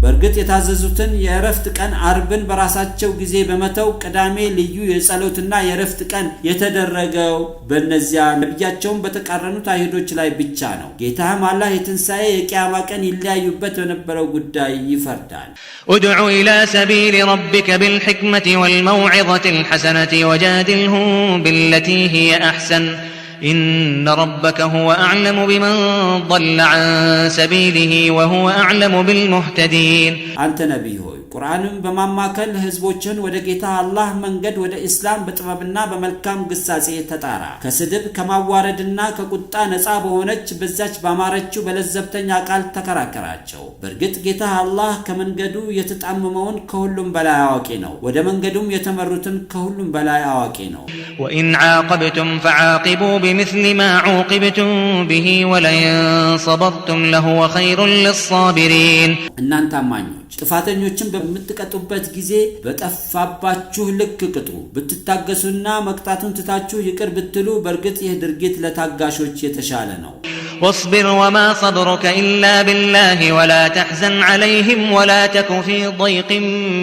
S1: በርግጥ የታዘዙትን የእረፍት ቀን አርብን በራሳቸው ጊዜ በመተው ቅዳሜ ልዩ የጸሎትና የእረፍት ቀን የተደረገው በእነዚያ ነብያቸውን በተቃረኑት አይሁዶች ላይ ብቻ ነው። ጌታም አላህ የትንሣኤ የቂያማ ቀን ይለያዩበት በነበረው ጉዳይ ይፈርዳል።
S3: ادع إلى سبيل ربك بالحكمة والموعظة الحسنة وجادلهم بالتي هي أحسن إن ربك هو أعلم بمن ضل عن سبيله وهو أعلم بالمهتدين.
S1: أنت نبي هوي ቁርአንን በማማከል ህዝቦችን ወደ ጌታ አላህ መንገድ ወደ እስላም በጥበብና በመልካም ግሳጼ ተጣራ። ከስድብ ከማዋረድና ከቁጣ ነፃ በሆነች በዛች ባማረችው በለዘብተኛ ቃል ተከራከራቸው። በርግጥ ጌታ አላህ ከመንገዱ የተጣመመውን ከሁሉም በላይ አዋቂ ነው፣ ወደ መንገዱም የተመሩትን ከሁሉም በላይ አዋቂ ነው።
S3: وإن عاقبتم فعاقبوا بمثل ما عوقبتم به ولئن صبرتم لهو خير للصابرين.
S1: እናንተ አማኞች ጥፋተኞችን በምትቀጡበት ጊዜ በጠፋባችሁ ልክ ቅጡ። ብትታገሱና መቅጣቱን ትታችሁ ይቅር ብትሉ በርግጥ ይህ ድርጊት ለታጋሾች የተሻለ ነው።
S3: واصبر وما صبرك إلا بالله ولا تحزن عليهم ولا تك في ضيق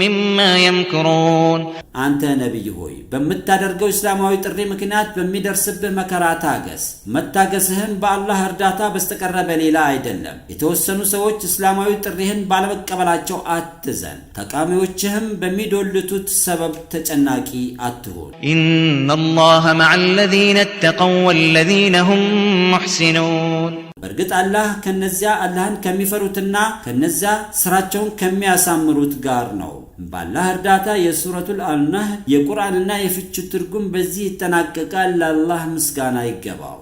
S3: مما يمكرون.
S1: አንተ ነብይ ሆይ በመታደርገው እስላማዊ ጥሪ ምክንያት በሚደርስብህ መከራ ታገስ። መታገስህም በአላህ እርዳታ በስተቀር በሌላ አይደለም። የተወሰኑ ሰዎች እስላማዊ ጥሪህን ባለመቀበላቸው አትዘን፣ ተቃዋሚዎችህም በሚዶልቱት ሰበብ ተጨናቂ አትሁን።
S3: إن الله مع الذين اتقوا والذين هم محسنون.
S1: በርግጥ አላህ ከነዚያ አላህን ከሚፈሩትና ከነዚያ ስራቸውን ከሚያሳምሩት ጋር ነው። ባላህ እርዳታ የሱረቱል አልናህ የቁርአንና የፍቹ ትርጉም በዚህ ይተናቀቃል። ለአላህ ምስጋና ይገባው።